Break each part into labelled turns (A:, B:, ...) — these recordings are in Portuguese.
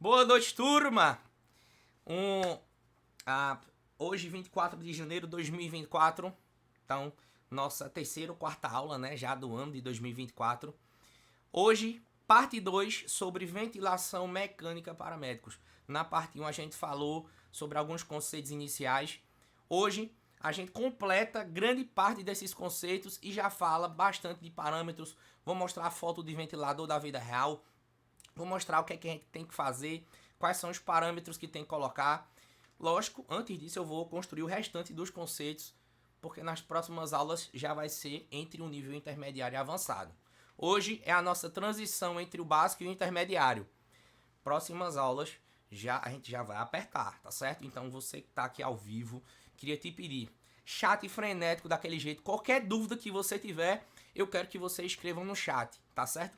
A: Boa noite, turma! Um, Hoje, 24 de janeiro de 2024, então, nossa terceira ou quarta aula, né, já do ano de 2024. Hoje, parte 2 sobre ventilação mecânica para médicos. Na parte 1 a gente falou sobre alguns conceitos iniciais. Hoje, a gente completa grande parte desses conceitos e já fala bastante de parâmetros. Vou mostrar a foto de ventilador da vida real. Vou mostrar o que é que a gente tem que fazer, quais são os parâmetros que tem que colocar. Lógico, antes disso eu vou construir o restante dos conceitos, porque nas próximas aulas já vai ser entre o nível intermediário e avançado. Hoje é a nossa transição entre o básico e o intermediário. Próximas aulas a gente já vai apertar, tá certo? Então você que está aqui ao vivo, queria te pedir, chat frenético daquele jeito, qualquer dúvida que você tiver, eu quero que você escreva no chat, tá certo?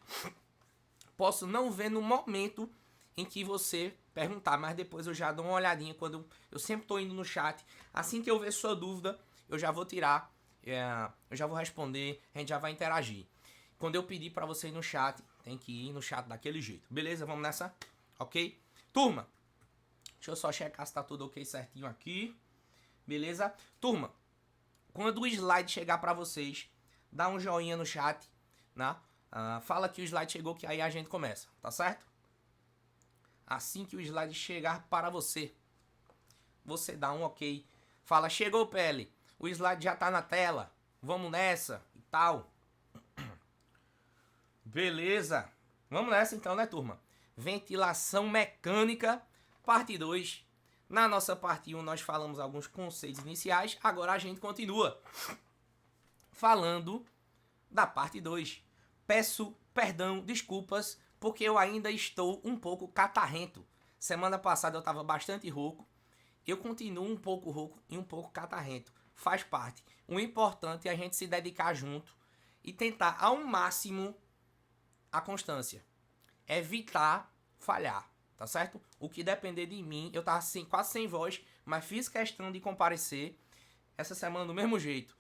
A: Posso não ver no momento em que você perguntar, mas depois eu já dou uma olhadinha quando eu sempre estou indo no chat. Assim que eu ver sua dúvida, eu já vou tirar, eu já vou responder, a gente já vai interagir. Quando eu pedir para você ir no chat, tem que ir no chat daquele jeito. Beleza? Vamos nessa? Ok? Turma, deixa eu só checar se tá tudo ok certinho aqui. Beleza? Turma, quando o slide chegar para vocês, dá um joinha no chat, né? Fala que o slide chegou, que aí a gente começa, tá certo? Assim que o slide chegar para você, você dá um ok. Fala, chegou, Pele, o slide já tá na tela, vamos nessa e tal. Beleza, vamos nessa então, né, turma? Ventilação mecânica, parte 2. Na nossa parte 1 nós falamos alguns conceitos iniciais, agora a gente continua falando da parte 2. Peço perdão, desculpas, porque eu ainda estou um pouco catarrento. Semana passada eu estava bastante rouco. Eu continuo um pouco rouco e um pouco catarrento. Faz parte. O importante é a gente se dedicar junto e tentar ao máximo a constância. Evitar falhar, tá certo? O que depender de mim, eu tava assim, quase sem voz, mas fiz questão de comparecer essa semana do mesmo jeito.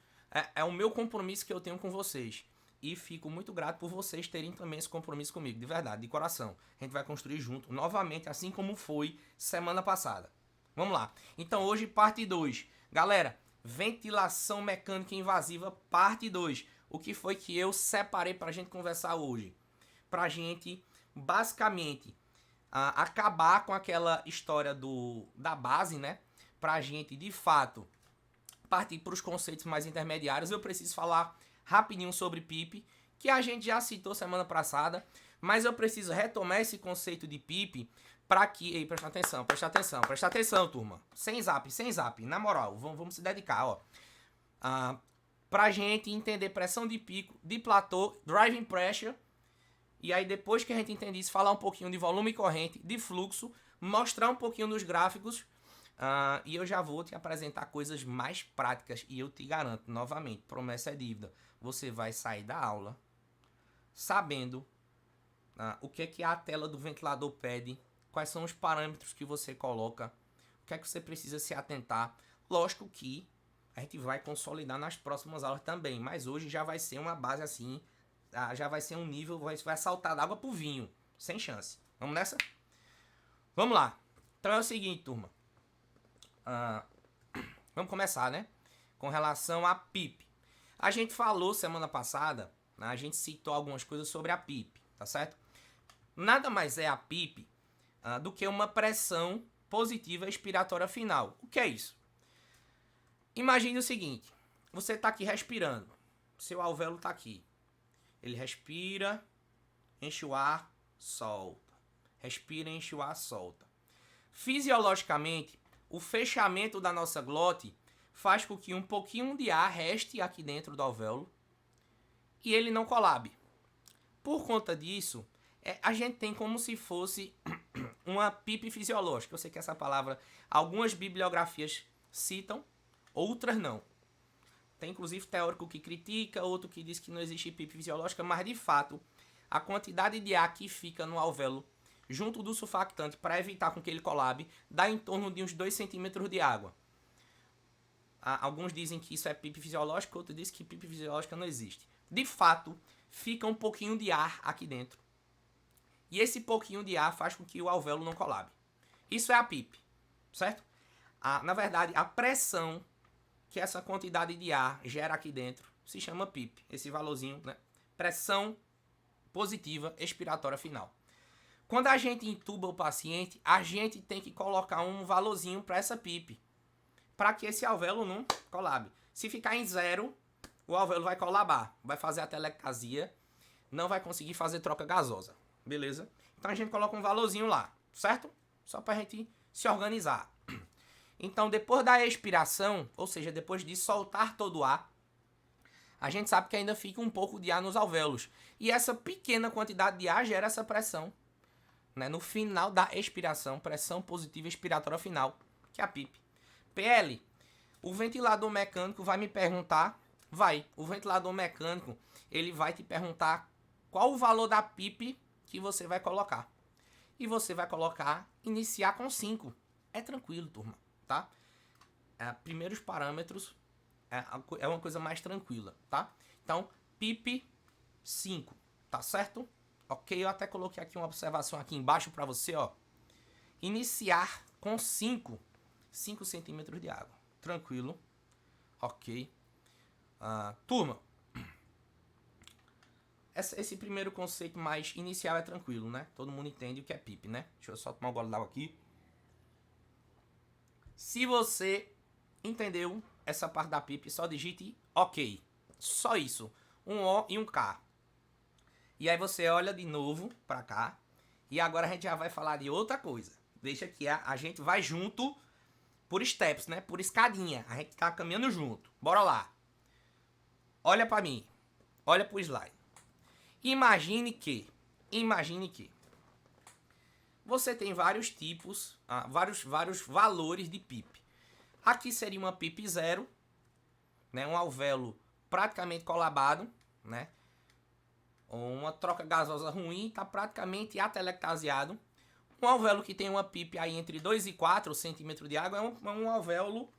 A: É o meu compromisso que eu tenho com vocês. E fico muito grato por vocês terem também esse compromisso comigo, de verdade, de coração. A gente vai construir junto, novamente, assim como foi semana passada. Vamos lá. Então hoje, parte 2. Galera, ventilação mecânica invasiva, parte 2. O que foi que eu separei pra gente conversar hoje? Pra gente, basicamente, acabar com aquela história da base, né? Pra gente, de fato, partir para os conceitos mais intermediários, eu preciso falar rapidinho sobre PIP, que a gente já citou semana passada, mas eu preciso retomar esse conceito de PIP para que... Ei, presta atenção, turma. Sem zap, na moral, vamos se dedicar, ó. Pra gente entender pressão de pico, de platô, driving pressure, e aí depois que a gente entender isso, falar um pouquinho de volume corrente, de fluxo, mostrar um pouquinho nos gráficos, e eu já vou te apresentar coisas mais práticas. E eu te garanto, novamente, promessa é dívida. Você vai sair da aula sabendo o que é que a tela do ventilador pede, quais são os parâmetros que você coloca, o que é que você precisa se atentar. Lógico que a gente vai consolidar nas próximas aulas também, mas hoje já vai ser uma base assim, já vai ser um nível, vai saltar da água pro vinho, sem chance. Vamos nessa? Vamos lá. Então é o seguinte, turma. Vamos começar, né? Com relação a PIP. A gente falou semana passada, né? A gente citou algumas coisas sobre a PIP, tá certo? Nada mais é a PIP do que uma pressão positiva expiratória final. O que é isso? Imagine o seguinte, você está aqui respirando, seu alvéolo está aqui. Ele respira, enche o ar, solta. Respira, enche o ar, solta. Fisiologicamente, o fechamento da nossa glote faz com que um pouquinho de ar reste aqui dentro do alvéolo e ele não colabe. Por conta disso, a gente tem como se fosse uma PIP fisiológica. Eu sei que essa palavra algumas bibliografias citam, outras não. Tem inclusive teórico que critica, outro que diz que não existe PIP fisiológica, mas de fato, a quantidade de ar que fica no alvéolo junto do surfactante para evitar com que ele colabe dá em torno de uns 2 centímetros de água. Alguns dizem que isso é PIP fisiológica, outros dizem que PIP fisiológica não existe. De fato, fica um pouquinho de ar aqui dentro. E esse pouquinho de ar faz com que o alvéolo não colabe. Isso é a PIP, certo? Na verdade, a pressão que essa quantidade de ar gera aqui dentro se chama PIP. Esse valorzinho, né? Pressão positiva expiratória final. Quando a gente intuba o paciente, a gente tem que colocar um valorzinho para essa PIP, para que esse alvéolo não colabe. Se ficar em 0, o alvéolo vai colabar, vai fazer a telectasia, não vai conseguir fazer troca gasosa, beleza? Então a gente coloca um valorzinho lá, certo? Só para a gente se organizar. Então depois da expiração, ou seja, depois de soltar todo o ar, a gente sabe que ainda fica um pouco de ar nos alvéolos. E essa pequena quantidade de ar gera essa pressão, né, no final da expiração, pressão positiva expiratória final, que é a PIP. PL, o ventilador mecânico vai me perguntar, o ventilador mecânico, ele vai te perguntar qual o valor da PIP que você vai colocar. E você vai colocar, iniciar com 5. É tranquilo, turma, tá? Primeiros parâmetros é uma coisa mais tranquila, tá? Então, PIP 5, tá certo? Ok, eu até coloquei aqui uma observação aqui embaixo para você, ó. Iniciar com 5 centímetros de água. Tranquilo. Ok. Turma, esse primeiro conceito mais inicial é tranquilo, né? Todo mundo entende o que é PIP, né? Deixa eu só tomar um gole d'água aqui. Se você entendeu essa parte da PIP, só digite OK. Só isso. Um O e um K. E aí você olha de novo pra cá. E agora a gente já vai falar de outra coisa. Deixa que a gente vai junto por steps, né? Por escadinha. A gente tá caminhando junto. Bora lá. Olha pra mim. Olha pro slide. Imagine que você tem vários tipos, vários valores de PIP. Aqui seria uma PIP 0, né? Um alvéolo praticamente colabado, né? Uma troca gasosa ruim, está praticamente atelectasiado. Um alvéolo que tem uma PIP aí entre 2 e 4 centímetros de água é um alvéolo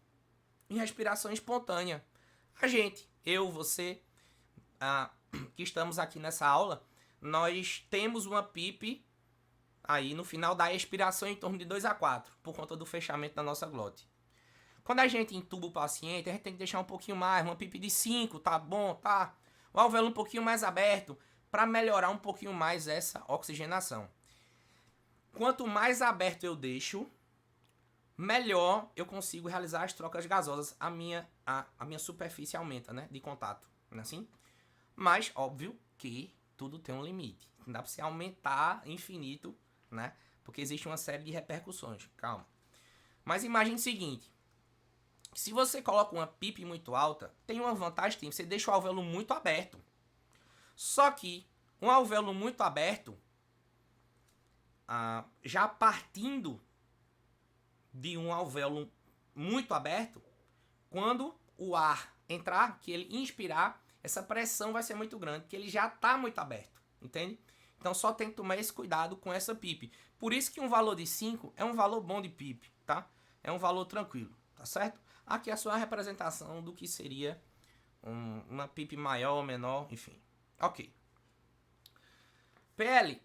A: em respiração espontânea. A gente, eu, você, que estamos aqui nessa aula, nós temos uma PIP aí no final da expiração em torno de 2 a 4, por conta do fechamento da nossa glote. Quando a gente intuba o paciente, a gente tem que deixar um pouquinho mais, uma PIP de 5, tá bom, tá? O alvéolo um pouquinho mais aberto, para melhorar um pouquinho mais essa oxigenação. Quanto mais aberto eu deixo, melhor eu consigo realizar as trocas gasosas. A minha superfície aumenta, né, de contato, não é assim? Mas, óbvio que tudo tem um limite. Não dá para você aumentar infinito, né? Porque existe uma série de repercussões. Calma. Mas imagine o seguinte. Se você coloca uma PIP muito alta, tem uma vantagem, você deixa o alvéolo muito aberto. Só que um alvéolo muito aberto, já partindo de um alvéolo muito aberto, quando o ar entrar, que ele inspirar, essa pressão vai ser muito grande, porque ele já está muito aberto, entende? Então só tem que tomar esse cuidado com essa PIP. Por isso que um valor de 5 é um valor bom de PIP, tá? É um valor tranquilo, tá certo? Aqui é a sua representação do que seria uma PIP maior ou menor, enfim. Ok. PL,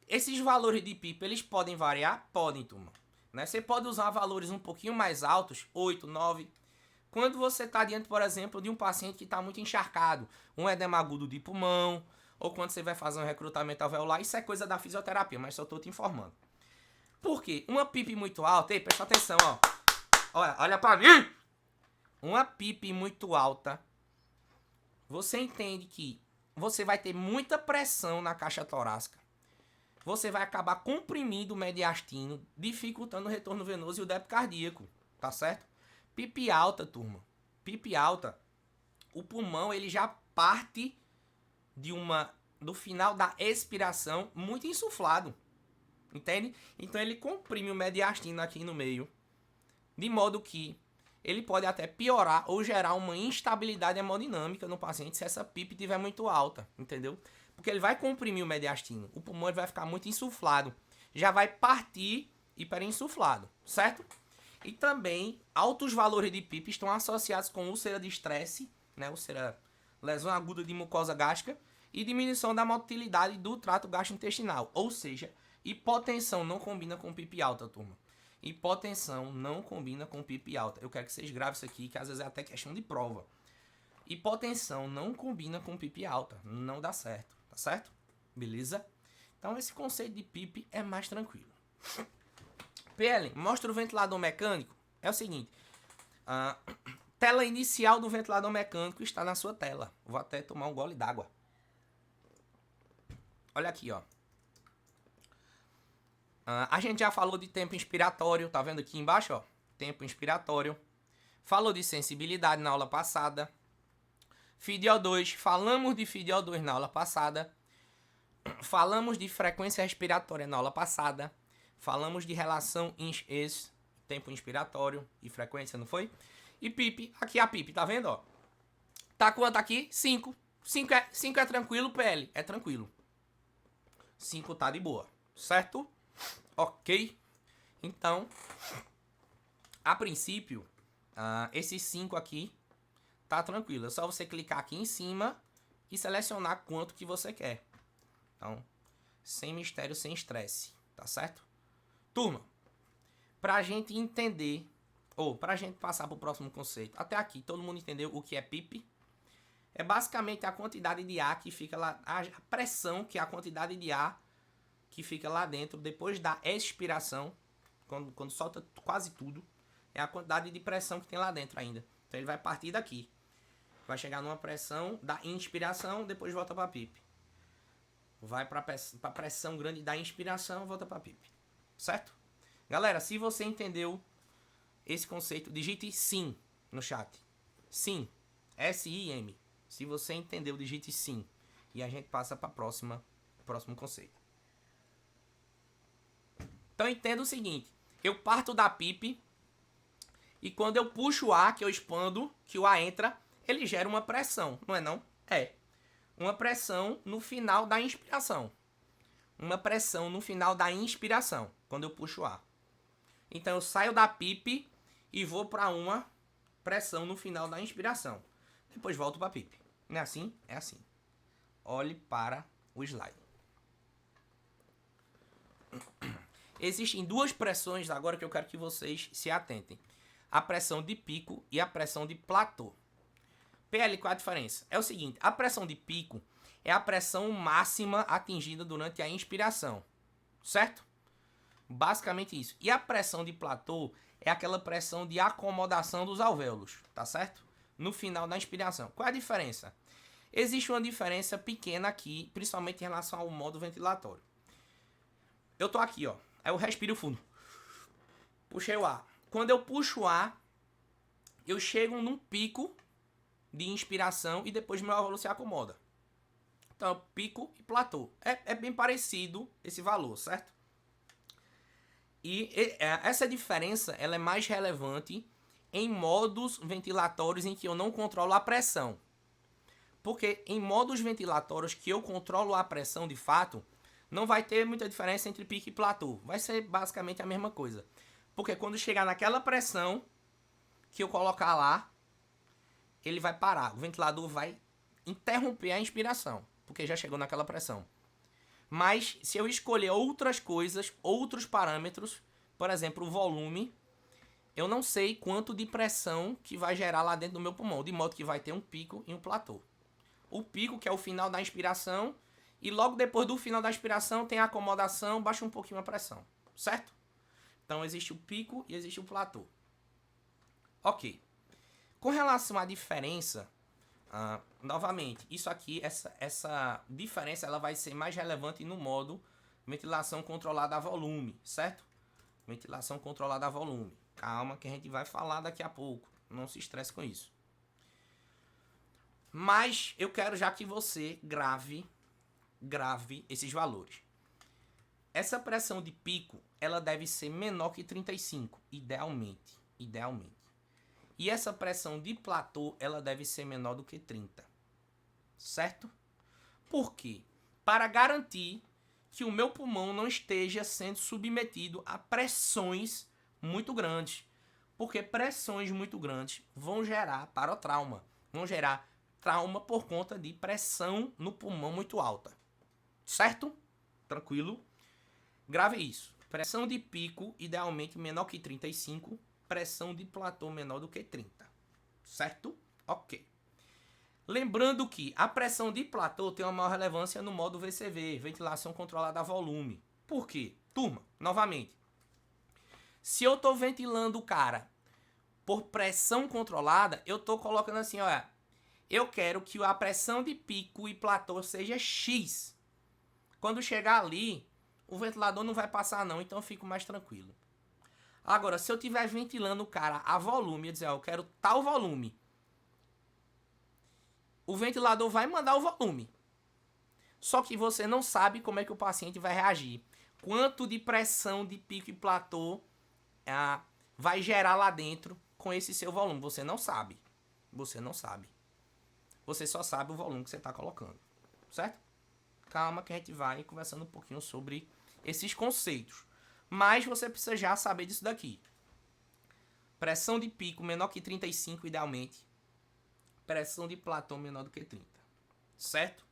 A: esses valores de PIP, eles podem variar? Podem, turma. Né? Você pode usar valores um pouquinho mais altos, 8, 9. Quando você está diante, por exemplo, de um paciente que está muito encharcado, um edema agudo de pulmão, ou quando você vai fazer um recrutamento alveolar, isso é coisa da fisioterapia, mas só estou te informando. Por quê? Uma PIP muito alta, ei, presta atenção, ó. Olha para mim! Uma PIP muito alta, você entende que você vai ter muita pressão na caixa torácica. Você vai acabar comprimindo o mediastino, dificultando o retorno venoso e o débito cardíaco, tá certo? PIP alta, turma. PIP alta, o pulmão ele já parte do final da expiração muito insuflado, entende? Então ele comprime o mediastino aqui no meio, de modo que ele pode até piorar ou gerar uma instabilidade hemodinâmica no paciente se essa PIP estiver muito alta, entendeu? Porque ele vai comprimir o mediastino, o pulmão vai ficar muito insuflado, já vai partir hiperinsuflado, certo? E também altos valores de PIP estão associados com úlcera de estresse, né? Úlcera, lesão aguda de mucosa gástrica e diminuição da motilidade do trato gastrointestinal. Ou seja, hipotensão não combina com PIP alta, turma. Hipotensão não combina com PIP alta. Eu quero que vocês gravem isso aqui, que às vezes é até questão de prova. Hipotensão não combina com PIP alta. Não dá certo, tá certo? Beleza? Então esse conceito de PIP é mais tranquilo. PL, mostra o ventilador mecânico. É o seguinte, a tela inicial do ventilador mecânico está na sua tela. Vou até tomar um gole d'água. Olha aqui, ó. A gente já falou de tempo inspiratório, tá vendo aqui embaixo, ó? Tempo inspiratório. Falou de sensibilidade na aula passada. FiDO2, falamos de FiDO2 na aula passada. Falamos de frequência respiratória na aula passada. Falamos de relação tempo inspiratório e frequência, não foi? E PIP, aqui a PIP, tá vendo, ó? Tá quanto aqui? 5. 5 é tranquilo, PL? É tranquilo. 5 tá de boa, certo? Ok. Então, a princípio, esses 5 aqui tá tranquilo. É só você clicar aqui em cima e selecionar quanto que você quer. Então, sem mistério, sem estresse, tá certo? Turma, pra gente entender, ou pra gente passar pro próximo conceito, até aqui, todo mundo entendeu o que é PIP? É basicamente a quantidade de ar que fica lá, a pressão, que é a quantidade de ar que fica lá dentro depois da expiração, quando solta quase tudo, é a quantidade de pressão que tem lá dentro ainda. Então ele vai partir daqui. Vai chegar numa pressão da inspiração, depois volta para PIP. Vai para a pressão grande da inspiração, volta para PIP. Certo? Galera, se você entendeu esse conceito, digite sim no chat. Sim. S-I-M. Se você entendeu, digite sim. E a gente passa para o próximo conceito. Então entenda o seguinte. Eu parto da PIP e quando eu puxo o ar, que eu expando, que o ar entra, ele gera uma pressão, não é não? É. Uma pressão no final da inspiração. Uma pressão no final da inspiração, quando eu puxo o ar. Então eu saio da PIP e vou para uma pressão no final da inspiração. Depois volto para a PIP. Não é assim? É assim. Olhe para o slide. Existem duas pressões agora que eu quero que vocês se atentem. A pressão de pico e a pressão de platô. PL, qual a diferença? É o seguinte, a pressão de pico é a pressão máxima atingida durante a inspiração, certo? Basicamente isso. E a pressão de platô é aquela pressão de acomodação dos alvéolos, tá certo? No final da inspiração. Qual é a diferença? Existe uma diferença pequena aqui, principalmente em relação ao modo ventilatório. Eu tô aqui, ó. Aí eu respiro fundo. Puxei o ar. Quando eu puxo o ar, eu chego num pico de inspiração e depois meu alvéolo se acomoda. Então, pico e platô. É bem parecido esse valor, certo? E essa diferença ela é mais relevante em modos ventilatórios em que eu não controlo a pressão. Porque em modos ventilatórios que eu controlo a pressão de fato, não vai ter muita diferença entre pico e platô. Vai ser basicamente a mesma coisa. Porque quando chegar naquela pressão que eu colocar lá, ele vai parar. O ventilador vai interromper a inspiração, porque já chegou naquela pressão. Mas se eu escolher outras coisas, outros parâmetros, por exemplo, o volume, eu não sei quanto de pressão que vai gerar lá dentro do meu pulmão, de modo que vai ter um pico e um platô. O pico, que é o final da inspiração, e logo depois do final da inspiração tem a acomodação, baixa um pouquinho a pressão, certo? Então existe o pico e existe o platô. Ok. Com relação à diferença, novamente, isso aqui, essa diferença ela vai ser mais relevante no modo ventilação controlada a volume, certo? Ventilação controlada a volume. Calma que a gente vai falar daqui a pouco. Não se estresse com isso. Mas eu quero já que você grave esses valores. Essa pressão de pico, ela deve ser menor que 35, idealmente. E essa pressão de platô, ela deve ser menor do que 30. Certo? Por quê? Para garantir que o meu pulmão não esteja sendo submetido a pressões muito grandes. Porque pressões muito grandes vão gerar parotrauma, vão gerar trauma por conta de pressão no pulmão muito alta. Certo? Tranquilo? Grave isso. Pressão de pico, idealmente menor que 35. Pressão de platô menor do que 30. Certo? Ok. Lembrando que a pressão de platô tem uma maior relevância no modo VCV, ventilação controlada a volume. Por quê? Turma, novamente. Se eu estou ventilando o cara por pressão controlada, eu estou colocando assim, olha, eu quero que a pressão de pico e platô seja X. Quando chegar ali, o ventilador não vai passar não, então eu fico mais tranquilo. Agora, se eu estiver ventilando o cara a volume, eu dizer, eu quero tal volume, o ventilador vai mandar o volume. Só que você não sabe como é que o paciente vai reagir. Quanto de pressão de pico e platô vai gerar lá dentro com esse seu volume. Você não sabe. Você não sabe. Você só sabe o volume que você está colocando. Certo? Calma que a gente vai conversando um pouquinho sobre esses conceitos. Mas você precisa já saber disso daqui. Pressão de pico menor que 35, idealmente. Pressão de platô menor do que 30. Certo?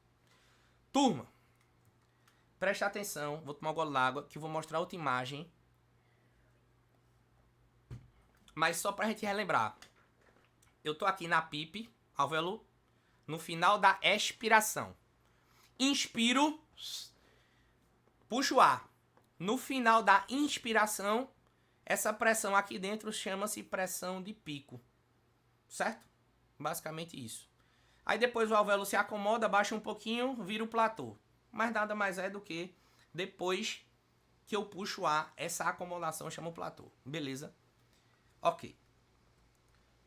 A: Turma, preste atenção. Vou tomar um gole d'água que eu vou mostrar outra imagem. Mas só pra gente relembrar. Eu tô aqui na PIP, alvéolo, no final da expiração. Inspiro, puxo o ar. No final da inspiração, essa pressão aqui dentro chama-se pressão de pico. Certo? Basicamente isso. Aí depois o alvéolo se acomoda, baixa um pouquinho, vira o platô. Mas nada mais é do que depois que eu puxo o ar, essa acomodação chama o platô. Beleza? Ok.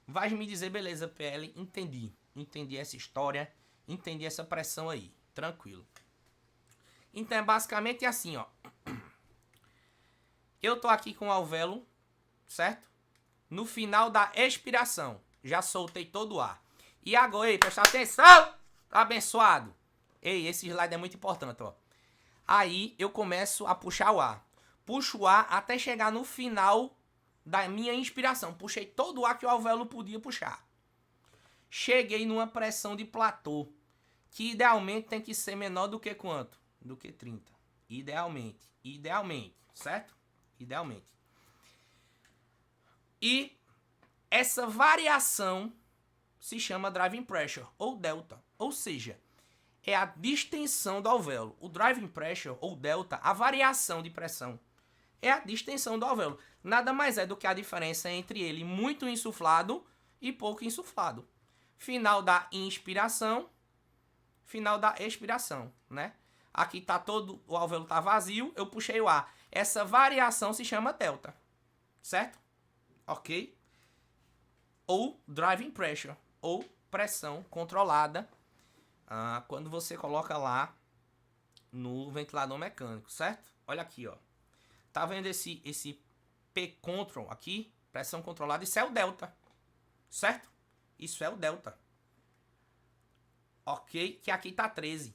A: Vai me dizer, beleza, PL, entendi. Entendi essa história, entendi essa pressão aí. Tranquilo. Então é basicamente assim, ó. Eu tô aqui com o alvéolo, certo? No final da expiração. Já soltei todo o ar. E agora, ei, presta atenção, abençoado. Ei, esse slide é muito importante, ó. Aí eu começo a puxar o ar. Puxo o ar até chegar no final da minha inspiração. Puxei todo o ar que o alvéolo podia puxar. Cheguei numa pressão de platô, que idealmente tem que ser menor do que quanto? Do que 30. Idealmente. Idealmente, certo? Idealmente. E essa variação se chama driving pressure, ou delta. Ou seja, é a distensão do alvéolo. O driving pressure, ou delta, a variação de pressão, é a distensão do alvéolo. Nada mais é do que a diferença entre ele muito insuflado e pouco insuflado. Final da inspiração, final da expiração, né? Aqui tá todo, o alvéolo tá vazio, eu puxei o ar. Essa variação se chama delta, certo? Ok? Ou driving pressure, ou pressão controlada, quando você coloca lá no ventilador mecânico, certo? Olha aqui, ó. Tá vendo esse P-control aqui? Pressão controlada, isso é o delta, certo? Isso é o delta. Ok? Que aqui tá 13.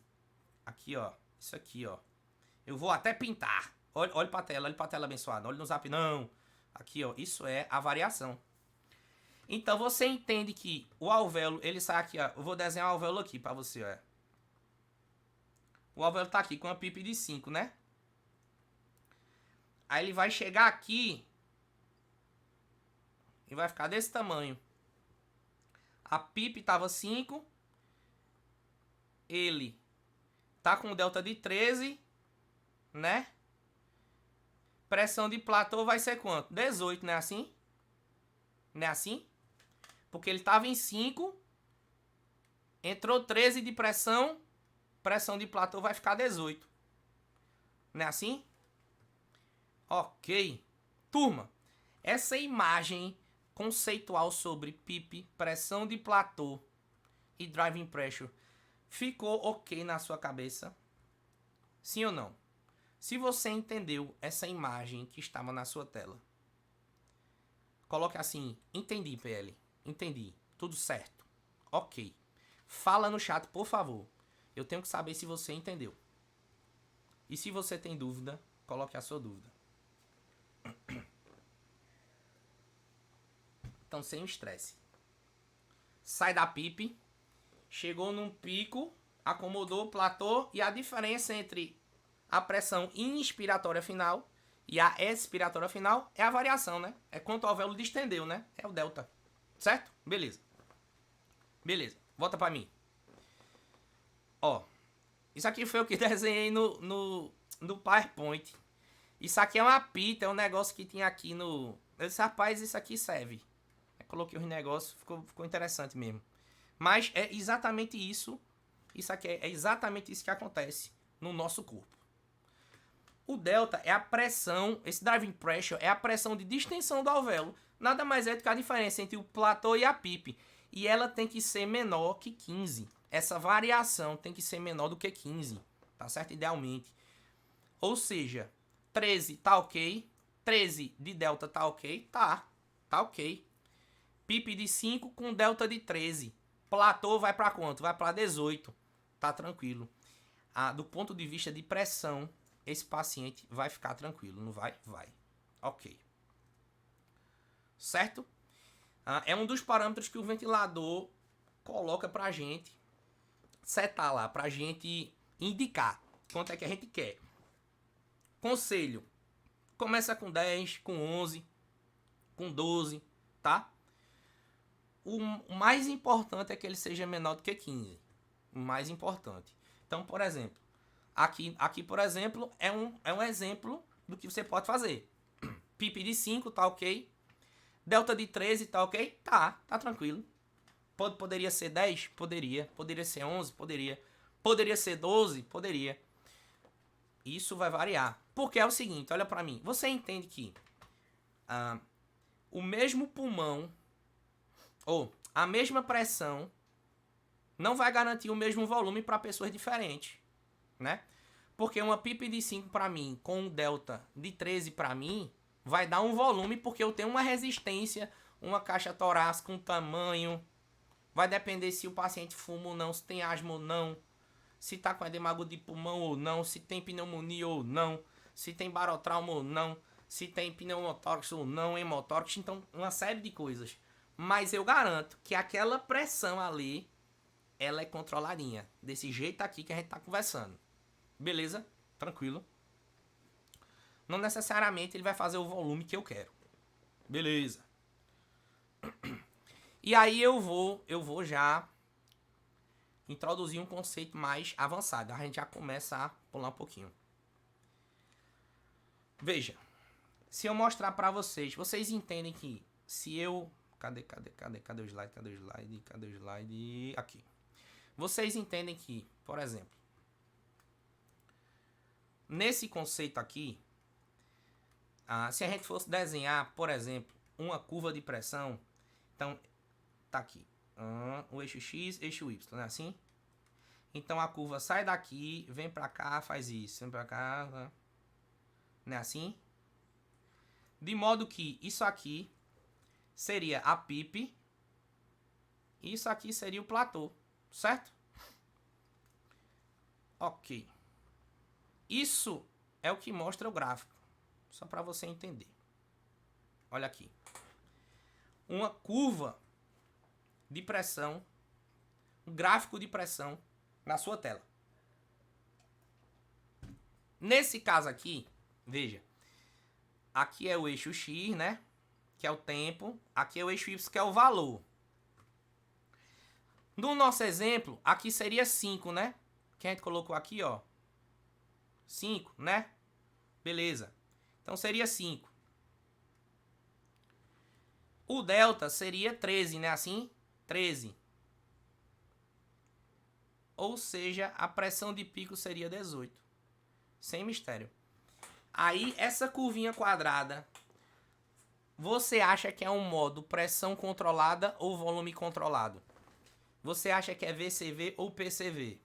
A: Aqui, ó. Isso aqui, ó. Eu vou até pintar. Olha pra tela abençoada. Olha no zap, não. Aqui, ó. Isso é a variação. Então, você entende que o alvéolo, ele sai aqui, ó. Eu vou desenhar o alvéolo aqui pra você, ó. O alvéolo tá aqui com uma PIP de 5, né? Aí ele vai chegar aqui e vai ficar desse tamanho. A PIP tava 5. Ele tá com delta de 13, né? Pressão de platô vai ser quanto? 18, não é assim? Não é assim? Porque ele tava em 5. Entrou 13 de pressão. Pressão de platô vai ficar 18. Não é assim? Ok. Turma, essa imagem conceitual sobre PIP, pressão de platô e driving pressure ficou ok na sua cabeça? Sim ou não? Se você entendeu essa imagem que estava na sua tela, coloque assim, entendi, PL, entendi, tudo certo, ok. Fala no chat, por favor. Eu tenho que saber se você entendeu. E se você tem dúvida, coloque a sua dúvida. Então, sem estresse. Sai da PIP, chegou num pico, acomodou, platô, e a diferença entre a pressão inspiratória final e a expiratória final é a variação, né? É quanto o alvéolo distendeu, né? É o delta. Certo? Beleza. Beleza. Volta pra mim. Ó. Isso aqui foi o que desenhei no PowerPoint. Isso aqui é uma pita, é um negócio que tinha aqui no... Eu disse, rapaz, isso aqui serve. Eu coloquei os negócios, ficou interessante mesmo. Mas é exatamente isso. Isso aqui é exatamente isso que acontece no nosso corpo. O delta é a pressão, esse driving pressure é a pressão de distensão do alvéolo. Nada mais é do que a diferença entre o platô e a PIP. E ela tem que ser menor que 15. Essa variação tem que ser menor do que 15. Tá certo? Idealmente. Ou seja, 13 tá ok. 13 de delta tá ok? Tá ok. PIP de 5 com delta de 13. Platô vai para quanto? Vai para 18. Tá tranquilo. Do ponto de vista de pressão, esse paciente vai ficar tranquilo, não vai? Vai. Ok. Certo? É um dos parâmetros que o ventilador coloca pra gente setar lá, pra gente indicar quanto é que a gente quer. Conselho. Começa com 10, com 11, com 12, tá? O mais importante é que ele seja menor do que 15. O mais importante. Então, por exemplo, aqui por exemplo, é um exemplo do que você pode fazer. PIP de 5, tá ok. Delta de 13, tá ok? Tá tranquilo. Poderia ser 10? Poderia. Poderia ser 11? Poderia. Poderia ser 12? Poderia. Isso vai variar. Porque é o seguinte, olha pra mim. Você entende que o mesmo pulmão ou a mesma pressão não vai garantir o mesmo volume para pessoas diferentes, né? Porque uma PIP de 5 para mim com um delta de 13 para mim vai dar um volume porque eu tenho uma resistência, uma caixa torácica, um tamanho. Vai depender se o paciente fuma ou não, se tem asma ou não, se tá com edema agudo de pulmão ou não, se tem pneumonia ou não, se tem barotrauma ou não, se tem pneumotórax ou não, hemotórax, então uma série de coisas. Mas eu garanto que aquela pressão ali, ela é controladinha, desse jeito aqui que a gente tá conversando. Beleza? Tranquilo. Não necessariamente ele vai fazer o volume que eu quero. Beleza. E aí eu vou já introduzir um conceito mais avançado. A gente já começa a pular um pouquinho. Veja. Se eu mostrar pra vocês, vocês entendem que se eu... Cadê o slide? Aqui. Vocês entendem que, por exemplo, nesse conceito aqui, se a gente fosse desenhar, por exemplo, uma curva de pressão, então, tá aqui, o eixo X, eixo Y, não é assim? Então a curva sai daqui, vem pra cá, faz isso, vem pra cá, não é assim? De modo que isso aqui seria a PIP, e isso aqui seria o platô, certo? Ok. Isso é o que mostra o gráfico, só para você entender. Olha aqui. Uma curva de pressão, um gráfico de pressão na sua tela. Nesse caso aqui, veja, aqui é o eixo X, né? Que é o tempo. Aqui é o eixo Y, que é o valor. No nosso exemplo, aqui seria 5, né? Que a gente colocou aqui, ó. 5, né? Beleza. Então seria 5. O delta seria 13, né? Assim, 13. Ou seja, a pressão de pico seria 18. Sem mistério. Aí, essa curvinha quadrada, você acha que é um modo pressão controlada ou volume controlado? Você acha que é VCV ou PCV?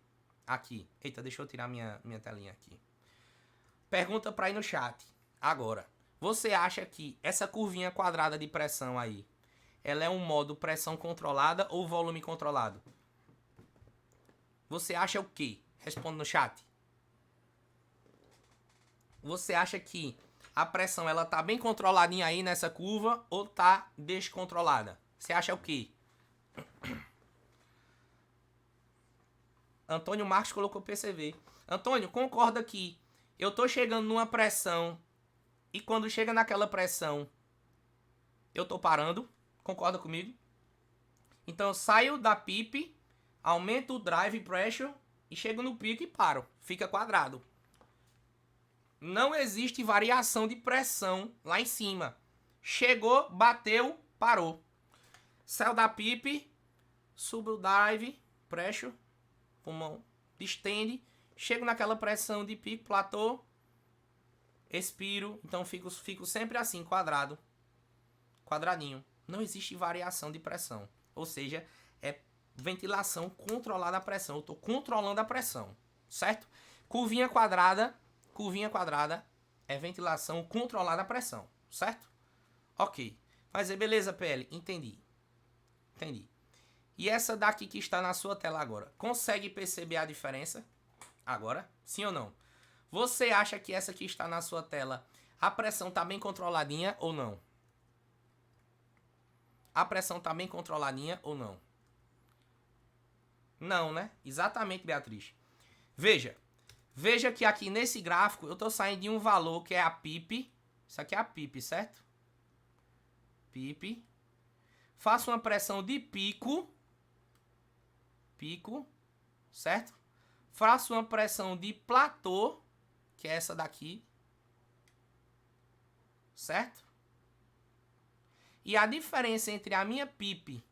A: Aqui. Eita, deixa eu tirar minha telinha aqui. Pergunta para ir no chat. Agora, você acha que essa curvinha quadrada de pressão aí, ela é um modo pressão controlada ou volume controlado? Você acha o quê? Responda no chat. Você acha que a pressão ela tá bem controladinha aí nessa curva ou tá descontrolada? Você acha o quê? Antônio Marcos colocou perceber. Antônio, concorda que eu tô chegando numa pressão e quando chega naquela pressão eu tô parando? Concorda comigo? Então eu saio da PIP, aumento o drive pressure e chego no pico e paro. Fica quadrado. Não existe variação de pressão lá em cima. Chegou, bateu, parou. Saiu da PIP, subo o drive pressure, pulmão, distende, chego naquela pressão de pico, platô, expiro, então fico sempre assim, quadrado, quadradinho. Não existe variação de pressão, ou seja, é ventilação controlada a pressão. Eu estou controlando a pressão, certo? Curvinha quadrada é ventilação controlada a pressão, certo? Ok. Mas beleza, PL, entendi. E essa daqui que está na sua tela agora, consegue perceber a diferença? Agora, sim ou não? Você acha que essa que está na sua tela, a pressão está bem controladinha ou não? A pressão está bem controladinha ou não? Não, né? Exatamente, Beatriz. Veja que aqui nesse gráfico eu estou saindo de um valor que é a PIP. Isso aqui é a PIP, certo? PIP. Faço uma pressão de pico, certo? Faço uma pressão de platô, que é essa daqui, certo? E a diferença entre a minha PIP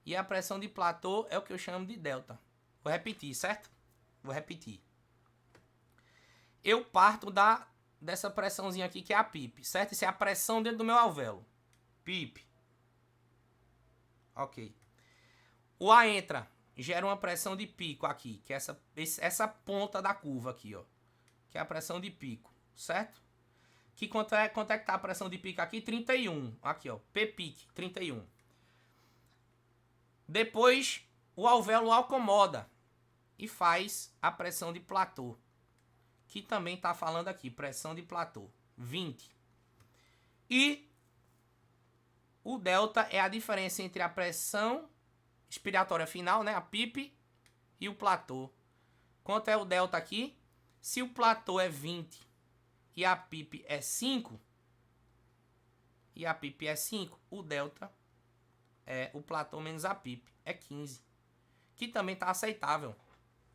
A: e a pressão de platô é o que eu chamo de delta. Vou repetir, certo? Vou repetir. Eu parto dessa pressãozinha aqui que é a PIP, certo? Isso é a pressão dentro do meu alvéolo. PIP. Ok. O A entra, gera uma pressão de pico aqui, que é essa ponta da curva aqui, ó. Que é a pressão de pico, certo? Que quanto é que tá a pressão de pico aqui? 31. Aqui, ó. P-pic, 31. Depois, o alvéolo acomoda e faz a pressão de platô. Que também tá falando aqui, pressão de platô, 20. E o delta é a diferença entre a pressão expiratória final, né, a PIP, e o platô. Quanto é o delta aqui? Se o platô é 20 e a PIP é 5, o delta é o platô menos a PIP, é 15. Que também está aceitável.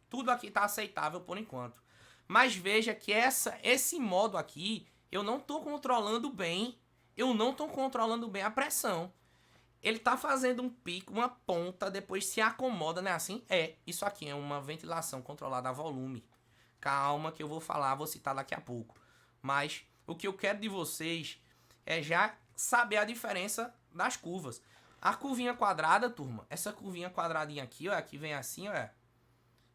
A: Tudo aqui está aceitável por enquanto. Mas veja que esse modo aqui, eu não estou controlando bem. Eu não estou controlando bem a pressão. Ele está fazendo um pico, uma ponta, depois se acomoda, não é assim? Isso aqui é uma ventilação controlada a volume. Calma que eu vou falar, vou citar daqui a pouco. Mas o que eu quero de vocês é já saber a diferença das curvas. A curvinha quadrada, turma, essa curvinha quadradinha aqui, ó, que vem assim, ó,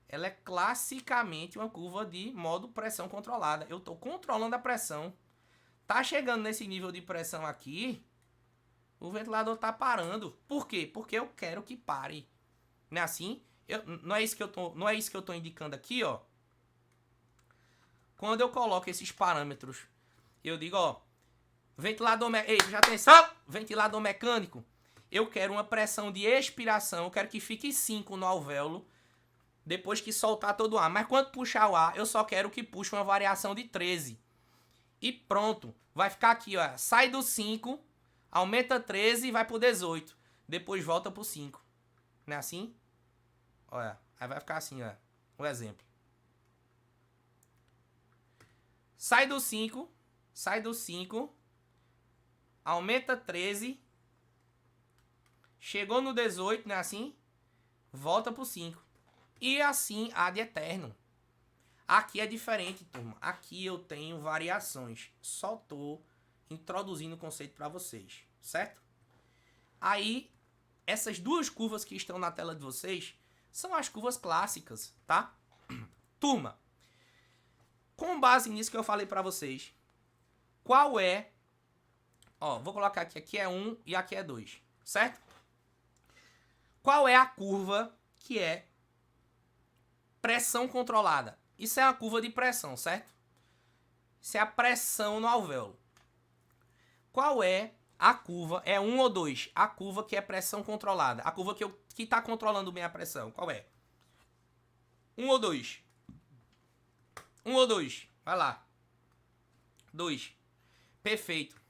A: ela é classicamente uma curva de modo pressão controlada. Eu estou controlando a pressão. Tá chegando nesse nível de pressão aqui, o ventilador tá parando. Por quê? Porque eu quero que pare. Não é assim? Não é isso que eu tô indicando aqui, ó. Quando eu coloco esses parâmetros, eu digo, ó, ventilador mecânico, eu quero uma pressão de expiração, eu quero que fique 5 no alvéolo, depois que soltar todo o ar. Mas quando puxar o ar, eu só quero que puxe uma variação de 13. E pronto, vai ficar aqui, ó, sai do 5, aumenta 13 e vai pro 18. Depois volta pro 5. Não é assim? Olha, aí vai ficar assim, ó, o exemplo. Sai do 5, aumenta 13, chegou no 18, não é assim? Volta pro 5. E assim ad eterno. Aqui é diferente, turma. Aqui eu tenho variações. Só tô introduzindo o conceito para vocês, certo? Aí, essas duas curvas que estão na tela de vocês são as curvas clássicas, tá? Turma, com base nisso que eu falei para vocês, qual é... Ó, vou colocar aqui é 1 e aqui é 2, certo? Qual é a curva que é pressão controlada? Isso é uma curva de pressão, certo? Isso é a pressão no alvéolo. Qual é a curva? É 1 ou 2? A curva que é pressão controlada. A curva que está controlando bem a pressão. Qual é? Um ou dois? Um ou dois? Vai lá. 2. Perfeito.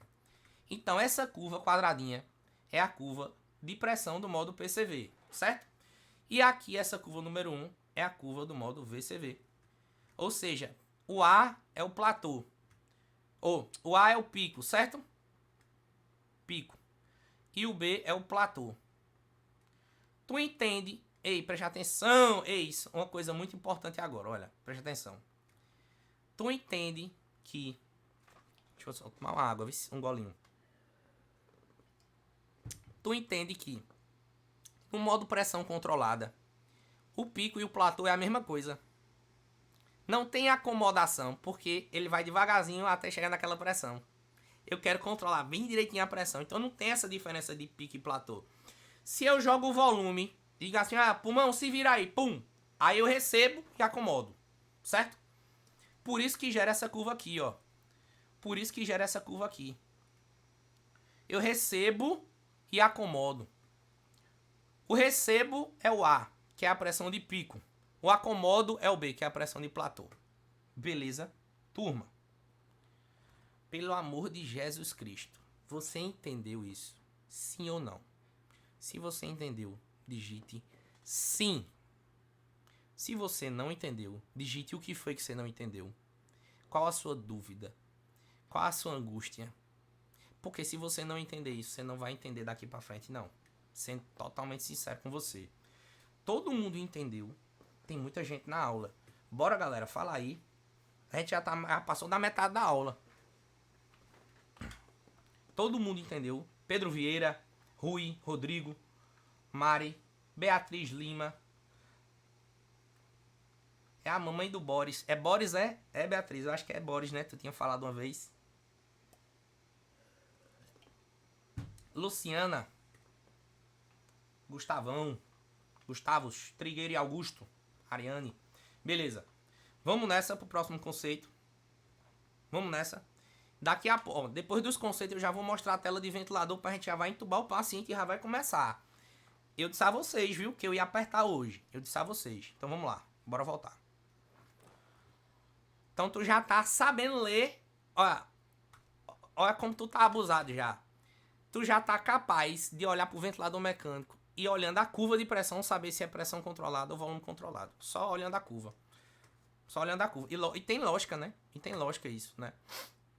A: Então, essa curva quadradinha é a curva de pressão do modo PCV, certo? E aqui, essa curva número 1 é a curva do modo VCV. Ou seja, o A é o platô. Ou, o A é o pico, certo? Pico. E o B é o platô. Tu entende? Ei, preste atenção. Ei, isso é uma coisa muito importante agora, olha. Preste atenção. Tu entende que... Deixa eu só tomar uma água, um golinho. Tu entende que no modo pressão controlada, o pico e o platô é a mesma coisa. Não tem acomodação, porque ele vai devagarzinho até chegar naquela pressão. Eu quero controlar bem direitinho a pressão, então não tem essa diferença de pico e platô. Se eu jogo o volume, diga assim, pulmão, se vira aí, pum. Aí eu recebo e acomodo, certo? Por isso que gera essa curva aqui, ó. Por isso que gera essa curva aqui. Eu recebo e acomodo. O recebo é o A, que é a pressão de pico. O acomodo é o B, que é a pressão de platô. Beleza? Turma. Pelo amor de Jesus Cristo. Você entendeu isso? Sim ou não? Se você entendeu, digite sim. Se você não entendeu, digite o que foi que você não entendeu. Qual a sua dúvida? Qual a sua angústia? Porque se você não entender isso, você não vai entender daqui pra frente, não. Sendo totalmente sincero com você. Todo mundo entendeu. Tem muita gente na aula. Bora, galera, fala aí. A gente já passou da metade da aula. Todo mundo entendeu. Pedro Vieira, Rui, Rodrigo, Mari, Beatriz Lima. É a mamãe do Boris. É Boris, é? É, Beatriz. Eu acho que é Boris, né? Tu tinha falado uma vez. Luciana. Gustavão. Gustavos. Trigueiro e Augusto. Ariane. Beleza. Vamos nessa pro próximo conceito. Vamos nessa. Daqui a pouco, depois dos conceitos, eu já vou mostrar a tela de ventilador pra gente já vai entubar o paciente e já vai começar. Eu disse a vocês, viu, que eu ia apertar hoje. Eu disse a vocês. Então vamos lá. Bora voltar. Então tu já tá sabendo ler. Olha como tu tá abusado já. Tu já tá capaz de olhar pro ventilador mecânico e olhando a curva de pressão, saber se é pressão controlada ou volume controlado. Só olhando a curva. Só olhando a curva. E tem lógica, né? E tem lógica isso, né?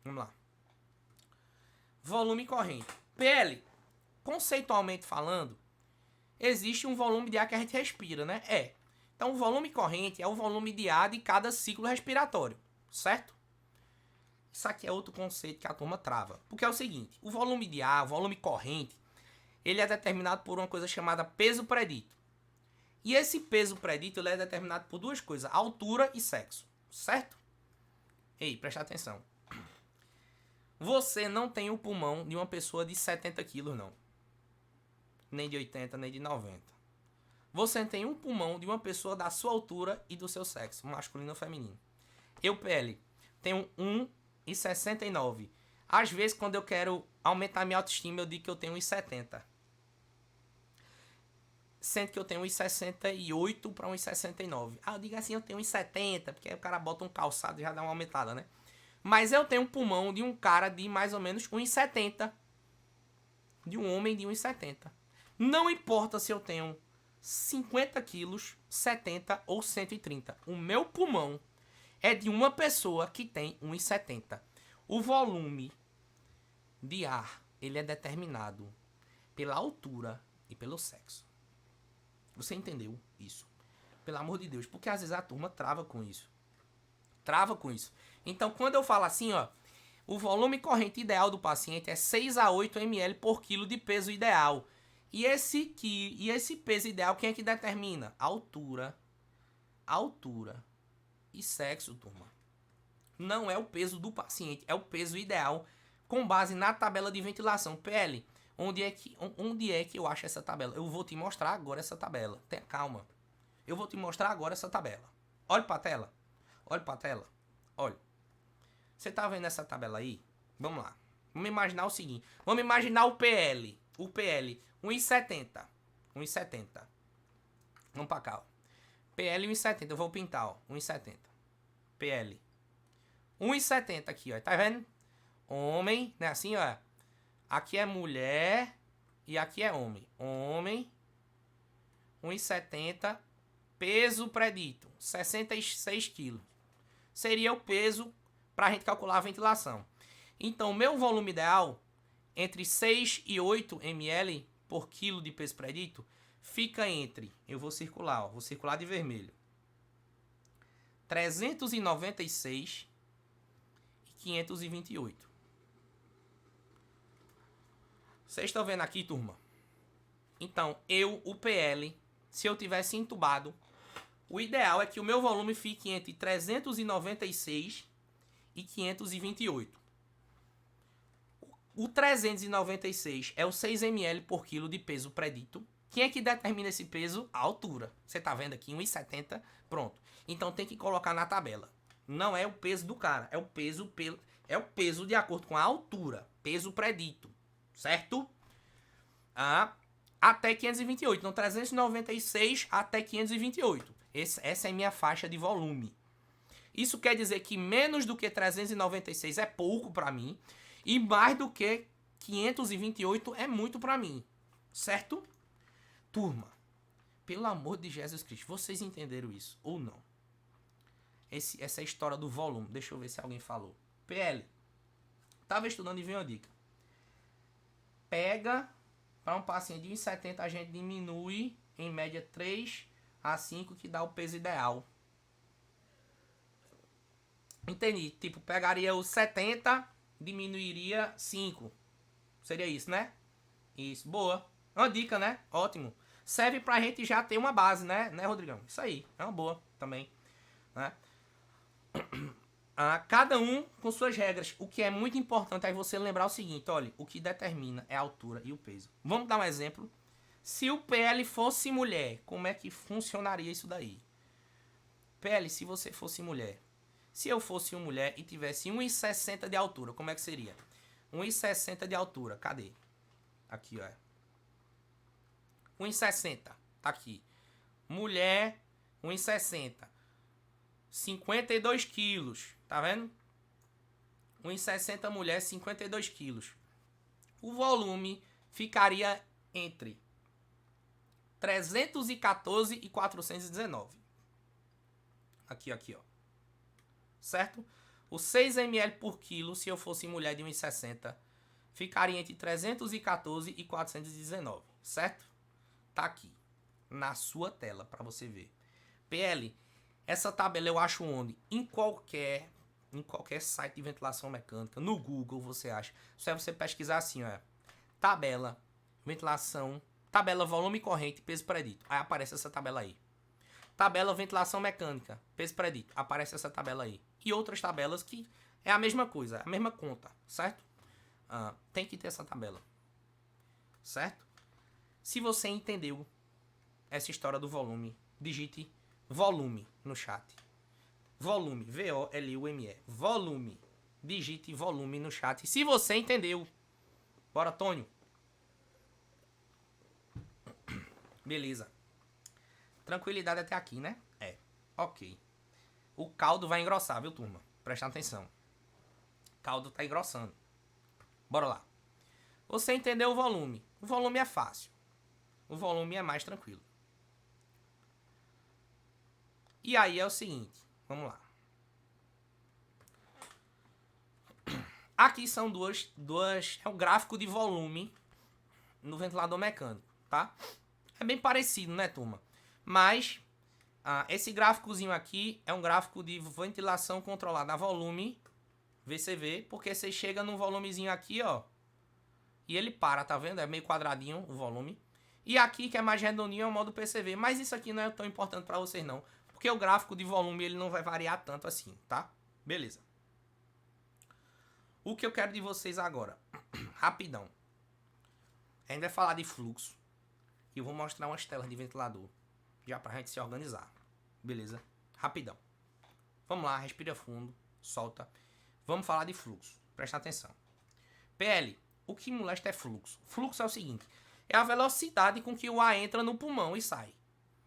A: Vamos lá. Volume corrente. PL, conceitualmente falando, existe um volume de ar que a gente respira, né? Então, o volume corrente é o volume de ar de cada ciclo respiratório, certo? Isso aqui é outro conceito que a turma trava. Porque é o seguinte, o volume de ar, o volume corrente, ele é determinado por uma coisa chamada peso predito. E esse peso predito ele é determinado por duas coisas, altura e sexo, certo? Ei, presta atenção. Você não tem o pulmão de uma pessoa de 70 quilos, não. Nem de 80, nem de 90. Você tem um pulmão de uma pessoa da sua altura e do seu sexo, masculino ou feminino. Eu, PL, tenho 1,69. Às vezes, quando eu quero aumentar minha autoestima, eu digo que eu tenho 1,70. Sendo que eu tenho 1,68 para 1,69. Eu digo assim, eu tenho 1,70, porque aí o cara bota um calçado e já dá uma aumentada, né? Mas eu tenho um pulmão de um cara de mais ou menos 1,70. De um homem de 1,70. Não importa se eu tenho 50 quilos, 70 ou 130. O meu pulmão é de uma pessoa que tem 1,70. O volume de ar, ele é determinado pela altura e pelo sexo. Você entendeu isso? Pelo amor de Deus. Porque às vezes a turma trava com isso. Trava com isso. Então, quando eu falo assim, ó, o volume corrente ideal do paciente é 6 a 8 ml por quilo de peso ideal. E esse peso ideal, quem é que determina? Altura e sexo, turma. Não é o peso do paciente, é o peso ideal com base na tabela de ventilação. PL, onde é que eu acho essa tabela? Eu vou te mostrar agora essa tabela. Tenha calma. Eu vou te mostrar agora essa tabela. Olha para a tela. Olha para a tela. Olha. Você tá vendo essa tabela aí? Vamos lá. Vamos imaginar o seguinte. Vamos imaginar o PL. O PL, 1,70. 1,70. Vamos para cá. Ó. PL 1,70. Eu vou pintar, ó. 1,70. PL. 1,70 aqui, ó. Tá vendo? Homem, né? Assim, ó. Aqui é mulher e aqui é homem. Homem. 1,70. Peso predito. 66 quilos. Seria o peso pra gente calcular a ventilação. Então, meu volume ideal, entre 6 e 8 ml por quilo de peso predito, fica entre, eu vou circular, ó, vou circular de vermelho, 396 e 528. Vocês estão vendo aqui, turma? Então, o PL, se eu tivesse entubado, o ideal é que o meu volume fique entre 396 e 528. O 396 é o 6 ml por quilo de peso predito. Quem é que determina esse peso? A altura. Você tá vendo aqui, 1,70. Pronto. Então tem que colocar na tabela. Não é o peso do cara, é o peso de acordo com a altura. Peso predito. Certo? Até 528. Então 396 até 528. Essa é a minha faixa de volume. Isso quer dizer que menos do que 396 é pouco para mim. E mais do que 528 é muito para mim. Certo? Turma, pelo amor de Jesus Cristo, vocês entenderam isso ou não? Essa é a história do volume. Deixa eu ver se alguém falou. PL. Tava estudando e veio uma dica. Pega, para um paciente de 1,70 a gente diminui em média 3 a 5, que dá o peso ideal. Entendi. Tipo, pegaria os 70, diminuiria 5. Seria isso, né? Isso, boa. Uma dica, né? Ótimo. Serve pra gente já ter uma base, né, Rodrigão? Isso aí, é uma boa também, né? Cada um com suas regras. O que é muito importante é você lembrar o seguinte, olha, o que determina é a altura e o peso. Vamos dar um exemplo. Se o PL fosse mulher, como é que funcionaria isso daí? PL, se você fosse mulher. Se eu fosse uma mulher e tivesse 1,60 de altura, como é que seria? 1,60 de altura, cadê? Aqui, ó. 1,60, tá aqui. Mulher, 1,60. 52 quilos, tá vendo? 1,60 mulher, 52 quilos. O volume ficaria entre 314 e 419. Aqui, ó. Certo? O 6 ml por quilo, se eu fosse mulher de 1,60, ficaria entre 314 e 419, certo? Tá aqui, na sua tela, para você ver. PL, essa tabela eu acho onde? Em qualquer site de ventilação mecânica, no Google você acha. Só é você pesquisar assim, ó. Tabela, ventilação, tabela volume corrente, peso predito. Aí aparece essa tabela aí. Tabela ventilação mecânica, peso predito. Aparece essa tabela aí. E outras tabelas que é a mesma coisa, a mesma conta, certo? Tem que ter essa tabela. Certo? Se você entendeu essa história do volume, digite volume no chat. Volume, V-O-L-U-M-E. Volume. Digite volume no chat. Se você entendeu. Bora, Tônio. Beleza. Tranquilidade até aqui, né? É. Ok. O caldo vai engrossar, viu, turma? Presta atenção. O caldo tá engrossando. Bora lá. Você entendeu o volume. O volume é fácil. O volume é mais tranquilo. E aí é o seguinte. Vamos lá. Aqui são duas é o gráfico de volume no ventilador mecânico, tá? É bem parecido, né, turma? Mas esse gráficozinho aqui é um gráfico de ventilação controlada a volume, VCV, porque você chega num volumezinho aqui, ó, e ele para, tá vendo? É meio quadradinho o volume. E aqui, que é mais redondinho, é o modo PCV. Mas isso aqui não é tão importante para vocês, não. Porque o gráfico de volume, ele não vai variar tanto assim, tá? Beleza. O que eu quero de vocês agora? Rapidão. A gente vai falar de fluxo. E eu vou mostrar umas telas de ventilador. Já pra gente se organizar. Beleza? Rapidão. Vamos lá, respira fundo. Solta. Vamos falar de fluxo. Presta atenção. PL. O que molesta é fluxo. Fluxo é o seguinte. É a velocidade com que o ar entra no pulmão e sai.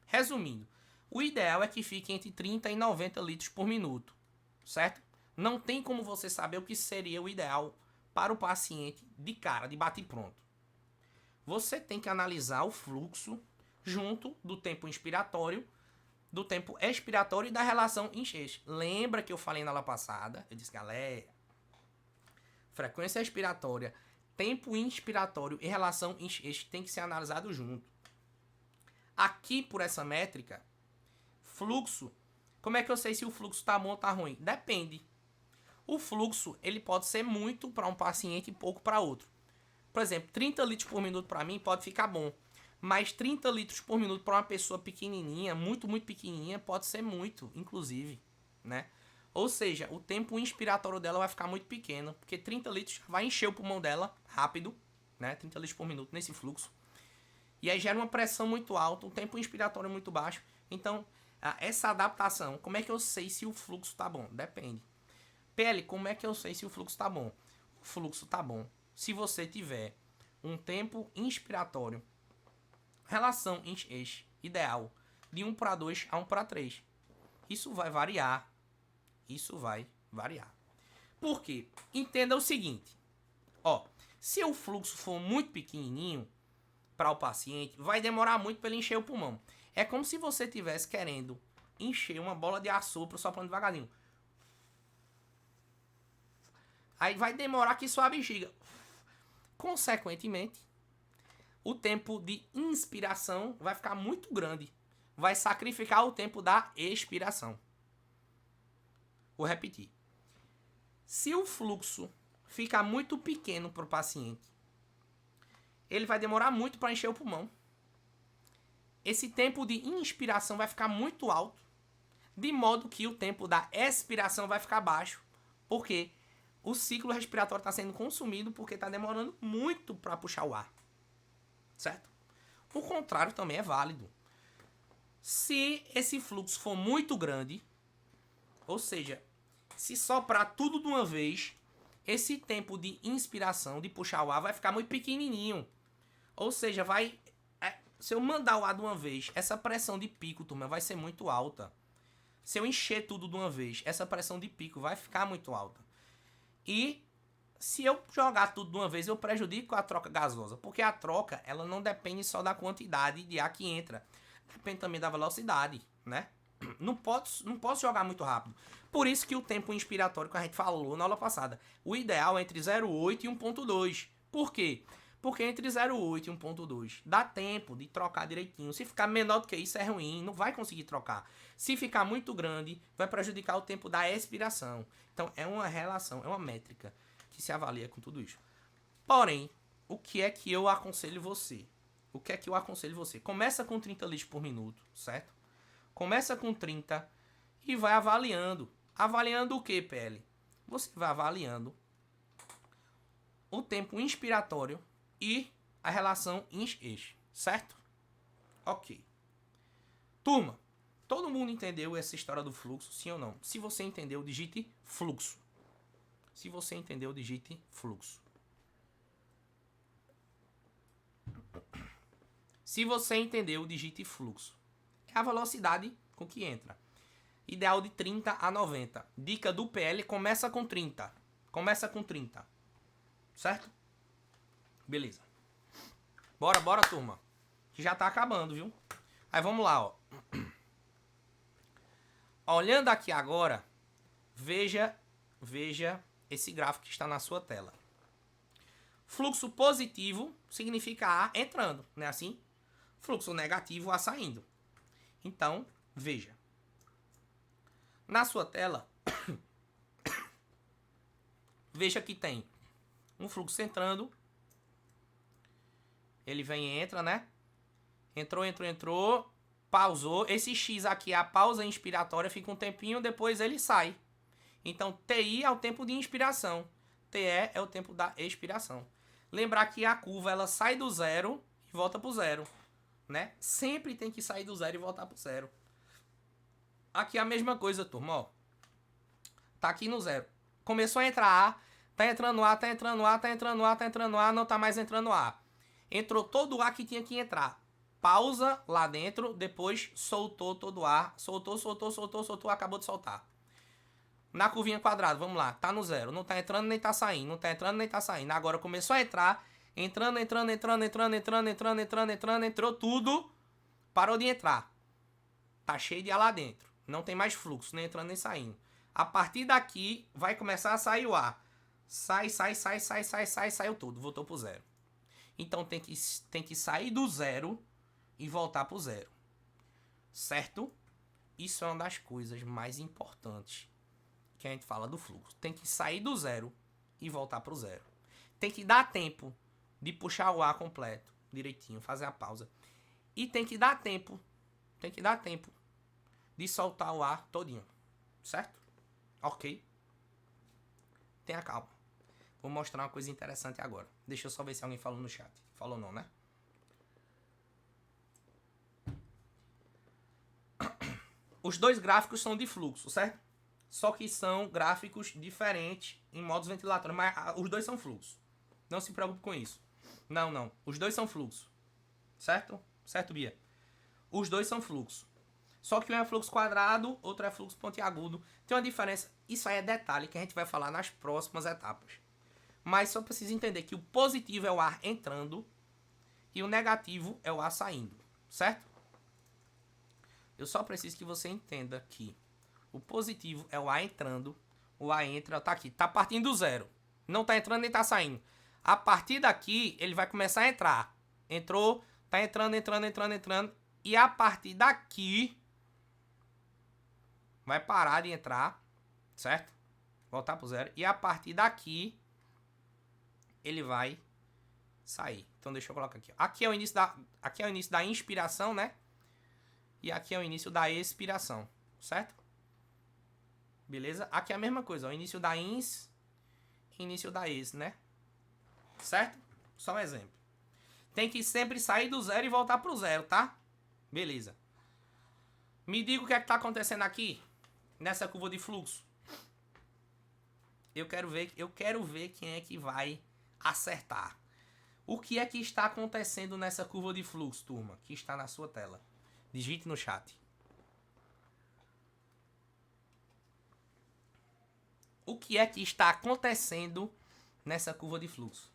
A: Resumindo. O ideal é que fique entre 30 e 90 litros por minuto, certo? Não tem como você saber o que seria o ideal para o paciente de cara, de bate pronto. Você tem que analisar o fluxo junto do tempo inspiratório, do tempo expiratório e da relação enchente. Lembra que eu falei na aula passada? Eu disse, galera, frequência expiratória, tempo inspiratório e relação enchente tem que ser analisado junto. Aqui, por essa métrica, fluxo, como é que eu sei se o fluxo está bom ou está ruim? Depende. O fluxo, ele pode ser muito para um paciente e pouco para outro. Por exemplo, 30 litros por minuto para mim pode ficar bom. Mas 30 litros por minuto para uma pessoa pequenininha, muito pequenininha, pode ser muito, inclusive, né? Ou seja, o tempo inspiratório dela vai ficar muito pequeno, porque 30 litros vai encher o pulmão dela rápido, né? 30 litros por minuto nesse fluxo. E aí gera uma pressão muito alta, um tempo inspiratório muito baixo. Então, essa adaptação, como é que eu sei se o fluxo está bom? Depende. PL, como é que eu sei se o fluxo está bom? O fluxo está bom se você tiver um tempo inspiratório, relação eixo ideal de 1 para 2 a 1 para 3. Isso vai variar. Isso vai variar. Por quê? Entenda o seguinte. Ó, se o fluxo for muito pequenininho para o paciente, vai demorar muito para ele encher o pulmão. É como se você estivesse querendo encher uma bola de assopro soprando devagarinho. Aí vai demorar que sua bexiga. Consequentemente, o tempo de inspiração vai ficar muito grande. Vai sacrificar o tempo da expiração. Vou repetir. Se o fluxo ficar muito pequeno para o paciente, ele vai demorar muito para encher o pulmão. Esse tempo de inspiração vai ficar muito alto, de modo que o tempo da expiração vai ficar baixo. Por quê? O ciclo respiratório está sendo consumido porque está demorando muito para puxar o ar. Certo? O contrário também é válido. Se esse fluxo for muito grande, ou seja, se soprar tudo de uma vez, esse tempo de inspiração, de puxar o ar, vai ficar muito pequenininho. Ou seja, se eu mandar o ar de uma vez, essa pressão de pico, turma, vai ser muito alta. Se eu encher tudo de uma vez, essa pressão de pico vai ficar muito alta. E se eu jogar tudo de uma vez, eu prejudico a troca gasosa. Porque a troca, ela não depende só da quantidade de ar que entra. Depende também da velocidade, né? Não posso jogar muito rápido. Por isso que o tempo inspiratório que a gente falou na aula passada, o ideal é entre 0,8 e 1,2. Por quê? Porque entre 0,8 e 1,2 dá tempo de trocar direitinho. Se ficar menor do que isso é ruim, não vai conseguir trocar. Se ficar muito grande, vai prejudicar o tempo da expiração. Então é uma relação, é uma métrica que se avalia com tudo isso. Porém, o que é que eu aconselho você? O que é que eu aconselho você? Começa com 30 litros por minuto, certo? Começa com 30 e vai avaliando. Avaliando o que, PL? Você vai avaliando o tempo inspiratório e a relação eixo, certo? Ok. Turma, todo mundo entendeu essa história do fluxo, sim ou não? Se você entendeu, digite fluxo. Se você entendeu, digite fluxo. Se você entendeu, digite fluxo. É a velocidade com que entra. Ideal de 30 a 90. Dica do PL, começa com 30. Começa com 30. Certo? Beleza. Bora, turma. Que já tá acabando, viu? Aí vamos lá, ó. Olhando aqui agora, veja esse gráfico que está na sua tela. Fluxo positivo significa ar entrando, não é assim? Fluxo negativo, ar saindo. Então, veja. Na sua tela, veja que tem um fluxo entrando. Ele vem e entra, né? Entrou. Pausou. Esse X aqui é a pausa inspiratória, fica um tempinho, depois ele sai. Então, TI é o tempo de inspiração. TE é o tempo da expiração. Lembrar que a curva, ela sai do zero e volta pro zero, né? Sempre tem que sair do zero e voltar pro zero. Aqui é a mesma coisa, turma, ó. Tá aqui no zero. Começou a entrar ar, tá entrando ar, não tá mais entrando ar. Entrou todo o ar que tinha que entrar. pausa lá dentro, depois soltou todo o ar, soltou, acabou de soltar. Na curvinha quadrada, vamos lá, tá no zero, não tá entrando nem tá saindo, não tá entrando nem tá saindo. Agora começou a entrar, entrando, entrou tudo, parou de entrar. Tá cheio de ar lá dentro, não tem mais fluxo, nem entrando nem saindo. A partir daqui vai começar a sair o ar. Saiu tudo, voltou pro zero. Então tem que sair do zero e voltar pro zero. Certo? Isso é uma das coisas mais importantes que a gente fala do fluxo. Tem que sair do zero e voltar pro zero. Tem que dar tempo de puxar o ar completo, direitinho, fazer a pausa. E tem que dar tempo de soltar o ar todinho. Certo? Ok? Tenha calma. Vou mostrar uma coisa interessante agora. Deixa eu só ver se alguém falou no chat. Falou não, né? Os dois gráficos são de fluxo, certo? Só que são gráficos diferentes em modos ventilatórios. Mas os dois são fluxo. Não se preocupe com isso. Não. Os dois são fluxo. Certo? Certo, Bia? Os dois são fluxo. Só que um é fluxo quadrado, outro é fluxo pontiagudo. Tem uma diferença. Isso aí é detalhe que a gente vai falar nas próximas etapas. Mas só precisa entender que o positivo é o ar entrando e o negativo é o ar saindo. Certo? Eu só preciso que você entenda que o positivo é o ar entrando. O ar entra, tá aqui, tá partindo do zero. Não tá entrando nem tá saindo. A partir daqui, ele vai começar a entrar. Entrou, tá entrando. E a partir daqui, vai parar de entrar, certo? Voltar pro zero. E a partir daqui, ele vai sair. Então deixa eu colocar aqui. Aqui é o início da inspiração, né? E aqui é o início da expiração, certo? Beleza? Aqui é a mesma coisa, o início da ins e início da ex, né? Certo? Só um exemplo. Tem que sempre sair do zero e voltar pro zero, tá? Beleza. Me diga o que é que tá acontecendo aqui nessa curva de fluxo. Eu quero ver quem é que vai acertar. O que é que está acontecendo nessa curva de fluxo, turma? Que está na sua tela. Digite no chat. O que é que está acontecendo nessa curva de fluxo?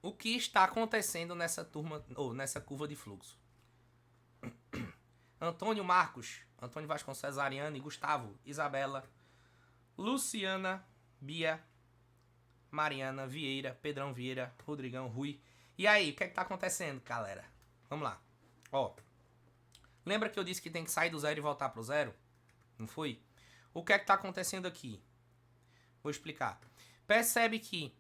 A: O que está acontecendo nessa curva de fluxo? Antônio Marcos, Antônio Vasconcelos, Ariane, Gustavo, Isabela, Luciana, Bia, Mariana, Vieira, Pedrão Vieira, Rodrigão, Rui. E aí, o que é que tá acontecendo, galera? Vamos lá. Ó. Lembra que eu disse que tem que sair do zero e voltar pro zero? Não foi? O que é que tá acontecendo aqui? Vou explicar. Percebe que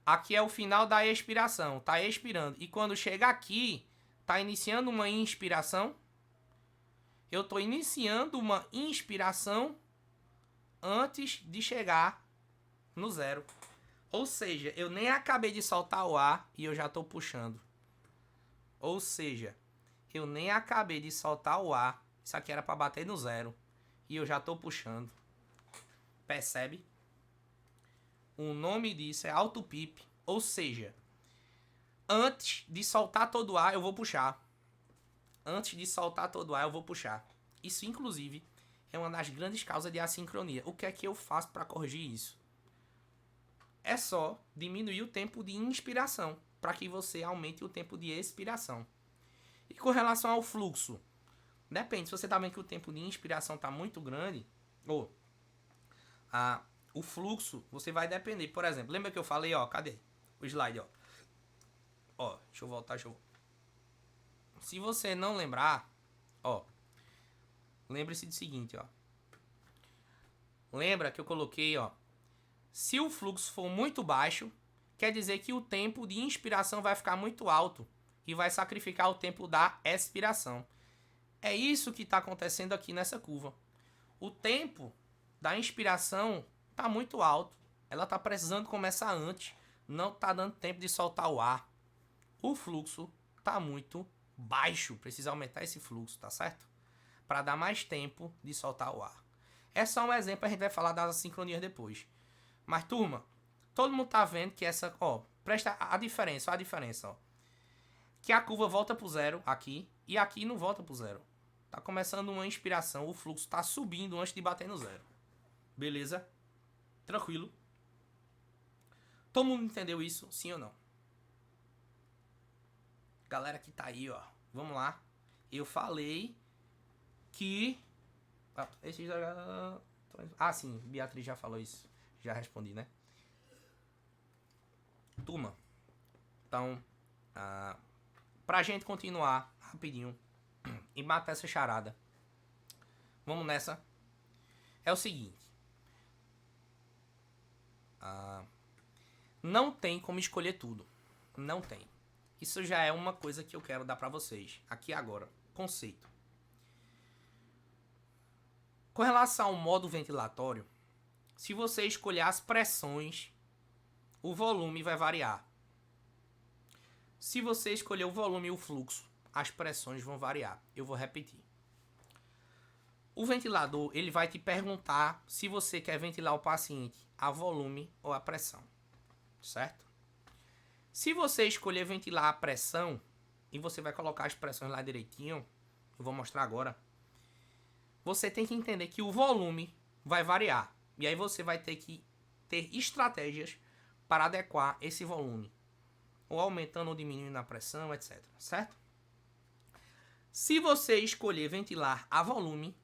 A: aqui é o final da expiração. Tá expirando. E quando chega aqui, tá iniciando uma inspiração. Eu tô iniciando uma inspiração antes de chegar no zero. Ou seja, eu nem acabei de soltar o ar e eu já tô puxando. Ou seja, eu nem acabei de soltar o ar. Isso aqui era para bater no zero. E eu já tô puxando. Percebe? O nome disso é auto-pip. Ou seja, antes de soltar todo o ar, eu vou puxar. Antes de soltar todo o ar, eu vou puxar. Isso, inclusive, é uma das grandes causas de assincronia. O que é que eu faço para corrigir isso? É só diminuir o tempo de inspiração, para que você aumente o tempo de expiração. E com relação ao fluxo, depende, se você está vendo que o tempo de inspiração está muito grande, o fluxo, você vai depender. Por exemplo, lembra que eu falei, ó, cadê o slide, ó? Ó, deixa eu voltar, Se você não lembrar, ó, lembre-se do seguinte, ó. Lembra que eu coloquei, ó, se o fluxo for muito baixo, quer dizer que o tempo de inspiração vai ficar muito alto e vai sacrificar o tempo da expiração. É isso que está acontecendo aqui nessa curva. O tempo da inspiração está muito alto. Ela está precisando começar antes. Não está dando tempo de soltar o ar. O fluxo está muito baixo. Precisa aumentar esse fluxo, tá certo? Para dar mais tempo de soltar o ar. É só um exemplo, a gente vai falar das assincronias depois. Mas, turma, todo mundo tá vendo que essa, ó, Presta a diferença, ó. Que a curva volta pro zero aqui e aqui não volta pro zero. Tá começando uma inspiração, o fluxo tá subindo antes de bater no zero. Beleza? Tranquilo? Todo mundo entendeu isso, sim ou não? Galera que tá aí, ó. Vamos lá. Eu falei que... Ah, sim. Beatriz já falou isso. Já respondi, né? Turma. Então, pra gente continuar rapidinho e matar essa charada. Vamos nessa. É o seguinte. Não tem como escolher tudo. Não tem. Isso já é uma coisa que eu quero dar pra vocês. Aqui agora. Conceito. Com relação ao modo ventilatório, se você escolher as pressões, o volume vai variar. Se você escolher o volume e o fluxo, as pressões vão variar. Eu vou repetir. O ventilador, ele vai te perguntar se você quer ventilar o paciente a volume ou a pressão. Certo? Se você escolher ventilar a pressão, e você vai colocar as pressões lá direitinho, eu vou mostrar agora, você tem que entender que o volume vai variar. E aí você vai ter que ter estratégias para adequar esse volume. Ou aumentando ou diminuindo a pressão, etc. Certo? Se você escolher ventilar a volume,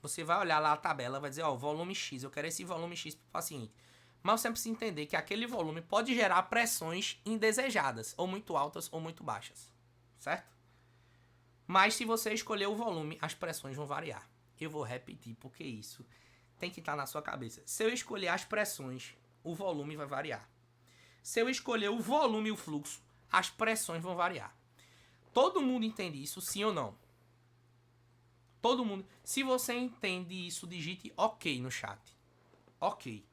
A: você vai olhar lá a tabela, vai dizer, ó, volume X, eu quero esse volume X para o paciente. Mas você precisa entender que aquele volume pode gerar pressões indesejadas, ou muito altas ou muito baixas. Certo? Mas se você escolher o volume, as pressões vão variar. Eu vou repetir, porque isso tem que estar na sua cabeça. Se eu escolher as pressões, o volume vai variar. Se eu escolher o volume e o fluxo, as pressões vão variar. Todo mundo entende isso, sim ou não? Todo mundo. Se você entende isso, digite OK no chat. OK.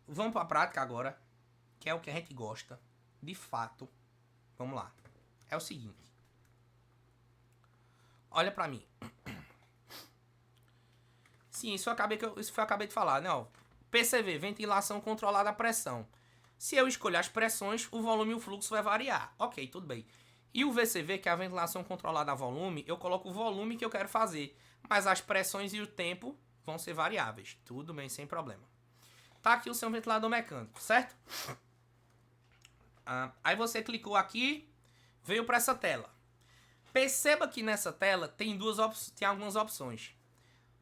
A: Vamos para a prática agora, que é o que a gente gosta, de fato. Vamos lá. É o seguinte. Olha para mim. Sim, isso foi eu acabei de falar, né? Ó, PCV, ventilação controlada a pressão. Se eu escolher as pressões, o volume e o fluxo vai variar. Ok, tudo bem. E o VCV, que é a ventilação controlada a volume, eu coloco o volume que eu quero fazer. Mas as pressões e o tempo vão ser variáveis. Tudo bem, sem problema. Tá aqui o seu ventilador mecânico, certo? Aí você clicou aqui, veio para essa tela. Perceba que nessa tela tem algumas opções.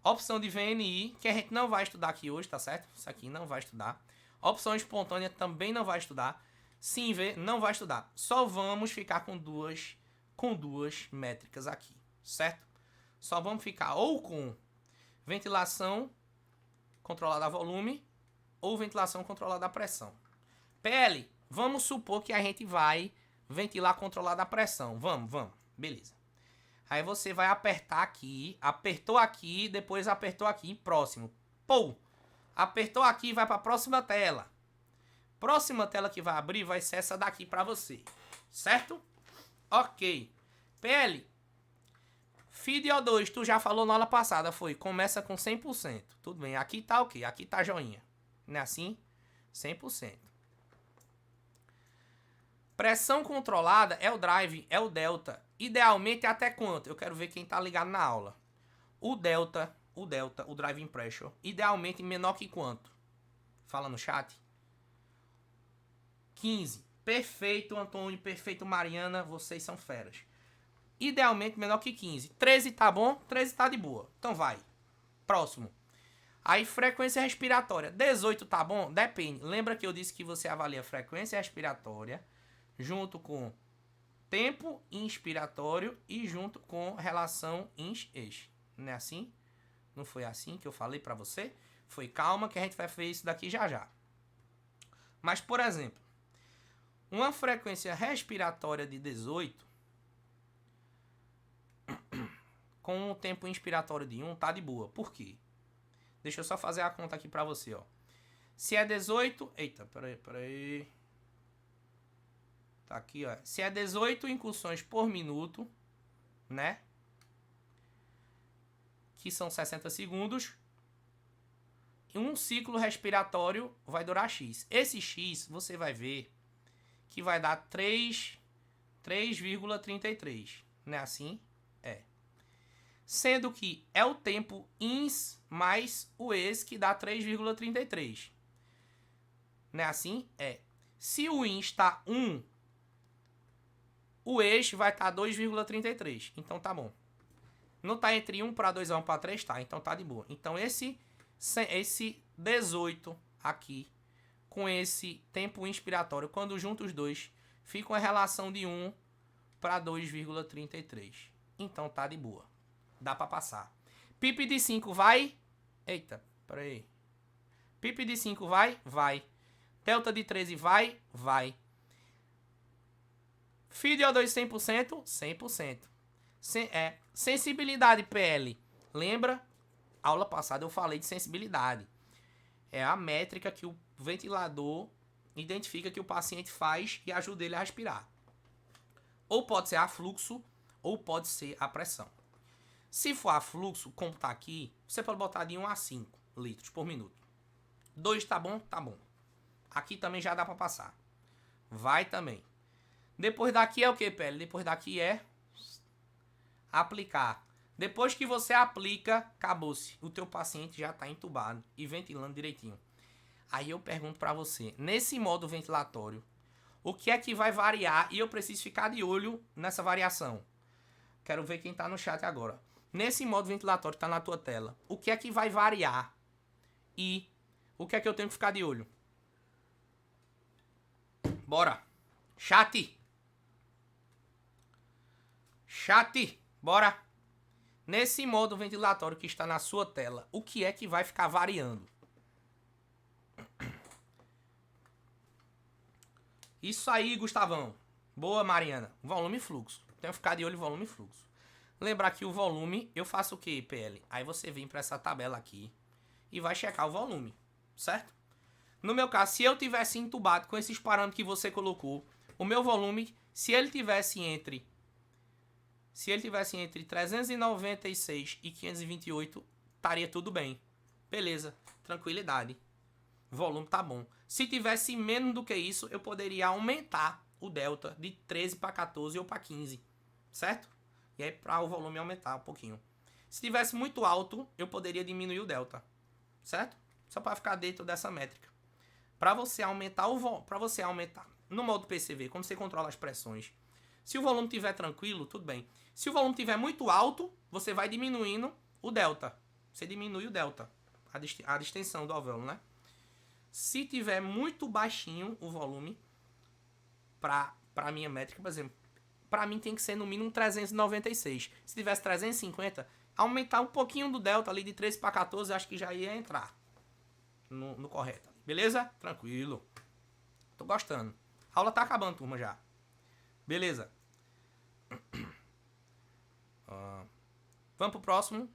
A: Opção de VNI, que a gente não vai estudar aqui hoje, tá certo? Isso aqui não vai estudar. Opção espontânea também não vai estudar. Sim, V não vai estudar. Só vamos ficar com duas métricas aqui, certo? Só vamos ficar ou com ventilação controlada a volume ou ventilação controlada a pressão. PL, vamos supor que a gente vai ventilar controlada a pressão. Vamos. Beleza. Aí você vai apertar aqui, apertou aqui, depois apertou aqui, próximo. Pô, apertou aqui, vai para a próxima tela. Próxima tela que vai abrir vai ser essa daqui para você, certo? Ok. PL, FID O2, tu já falou na aula passada, foi, começa com 100%. Tudo bem, aqui tá ok, aqui tá joinha. Não é assim? 100%. Pressão controlada é o drive, é o delta. Idealmente até quanto? Eu quero ver quem tá ligado na aula. O delta, o driving pressure, idealmente menor que quanto? Fala no chat. 15. Perfeito, Antônio, perfeito, Mariana, vocês são feras. Idealmente menor que 15. 13 tá bom? 13 tá de boa. Então vai. Próximo. Aí frequência respiratória. 18 tá bom? Depende. Lembra que eu disse que você avalia frequência respiratória junto com tempo inspiratório e junto com relação ins-ex. Não é assim? Não foi assim que eu falei pra você? Foi calma que a gente vai fazer isso daqui já já. Mas, por exemplo, uma frequência respiratória de 18 com um tempo inspiratório de 1 tá de boa. Por quê? Deixa eu só fazer a conta aqui pra você, ó. Se é 18... Eita, peraí. Tá aqui, ó. Se é 18 incursões por minuto, né? Que são 60 segundos. um ciclo respiratório vai durar X. Esse X, você vai ver que vai dar 3,33. Não é assim? É. Sendo que é o tempo ins mais o ex que dá 3,33. Não é assim? É. Se o ins está 1, o ex vai estar 2,33. Então tá bom. Não tá entre 1 para 2 a 1 para 3, tá? Então tá de boa. Então esse 18 aqui com esse tempo inspiratório, quando junto os dois, fica uma relação de 1 para 2,33. Então tá de boa. Dá para passar. Pip de 5 vai? Eita, peraí. Pip de 5 vai? Vai. Delta de 13 vai? Vai. Φ de O2 100%? 100%. Sensibilidade PL. Lembra? Aula passada eu falei de sensibilidade. É a métrica que o ventilador identifica que o paciente faz e ajuda ele a respirar. Ou pode ser a fluxo, ou pode ser a pressão. Se for a fluxo, como está aqui, você pode botar de 1 a 5 litros por minuto. 2 tá bom? Tá bom. Aqui também já dá para passar. Vai também. Depois daqui é o que, PL? Depois daqui é aplicar. Depois que você aplica, acabou-se. O teu paciente já está entubado e ventilando direitinho. Aí eu pergunto para você, nesse modo ventilatório, o que é que vai variar? E eu preciso ficar de olho nessa variação. Quero ver quem está no chat agora. Nesse modo ventilatório que está na tua tela, o que é que vai variar? E o que é que eu tenho que ficar de olho? Bora. Chat. Bora. Nesse modo ventilatório que está na sua tela, o que é que vai ficar variando? Isso aí, Gustavão. Boa, Mariana. Volume e fluxo. Tenho que ficar de olho em volume e fluxo. Lembrar que o volume, eu faço o que, PL? Aí você vem para essa tabela aqui e vai checar o volume, certo? No meu caso, se eu tivesse entubado com esses parâmetros que você colocou, o meu volume, se ele tivesse entre 396 e 528, estaria tudo bem. Beleza, tranquilidade. O volume tá bom. Se tivesse menos do que isso, eu poderia aumentar o delta de 13 para 14 ou para 15, certo? E aí para o volume aumentar um pouquinho. Se tivesse muito alto, eu poderia diminuir o delta, certo? Só para ficar dentro dessa métrica. Para você aumentar no modo PCV, como você controla as pressões. Se o volume estiver tranquilo, tudo bem. Se o volume estiver muito alto, você vai diminuindo o delta. Você diminui o delta, a distensão do alvéolo, né? Se tiver muito baixinho o volume, para a minha métrica, por exemplo, para mim tem que ser no mínimo 396. Se tivesse 350, aumentar um pouquinho do delta ali de 13 para 14, acho que já ia entrar no correto. Beleza? Tranquilo. Tô gostando. A aula tá acabando, turma, já. Beleza. Vamos pro próximo.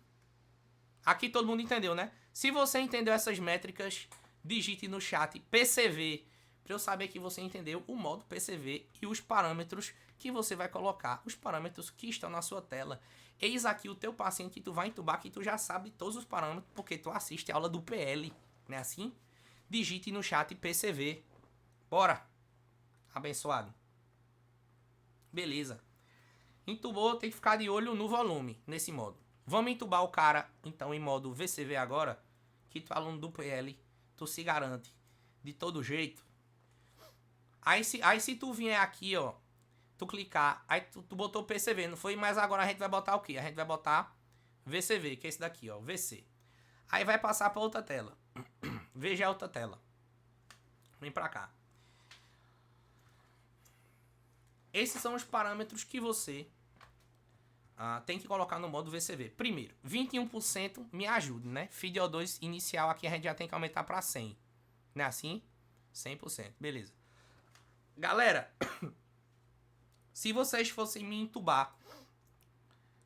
A: Aqui todo mundo entendeu, né? Se você entendeu essas métricas, digite no chat PCV, para eu saber que você entendeu o modo PCV e os parâmetros que você vai colocar, os parâmetros que estão na sua tela. Eis aqui o teu paciente que tu vai entubar, que tu já sabe todos os parâmetros, porque tu assiste a aula do PL, não é assim? Digite no chat PCV. Bora! Abençoado. Beleza. Entubou, tem que ficar de olho no volume, nesse modo. Vamos entubar o cara, então, em modo VCV agora, que tu é aluno do PL, tu se garante de todo jeito. Aí se tu vier aqui, ó, tu clicar, aí tu botou PCV, não foi? Mas agora a gente vai botar o quê? A gente vai botar VCV, que é esse daqui, ó, VC. Aí vai passar para outra tela. Veja a outra tela. Vem para cá. Esses são os parâmetros que você tem que colocar no modo VCV. Primeiro, 21% me ajude, né? Φ de O2 inicial aqui a gente já tem que aumentar para 100. Não é assim? 100%. Beleza. Galera, se vocês fossem me entubar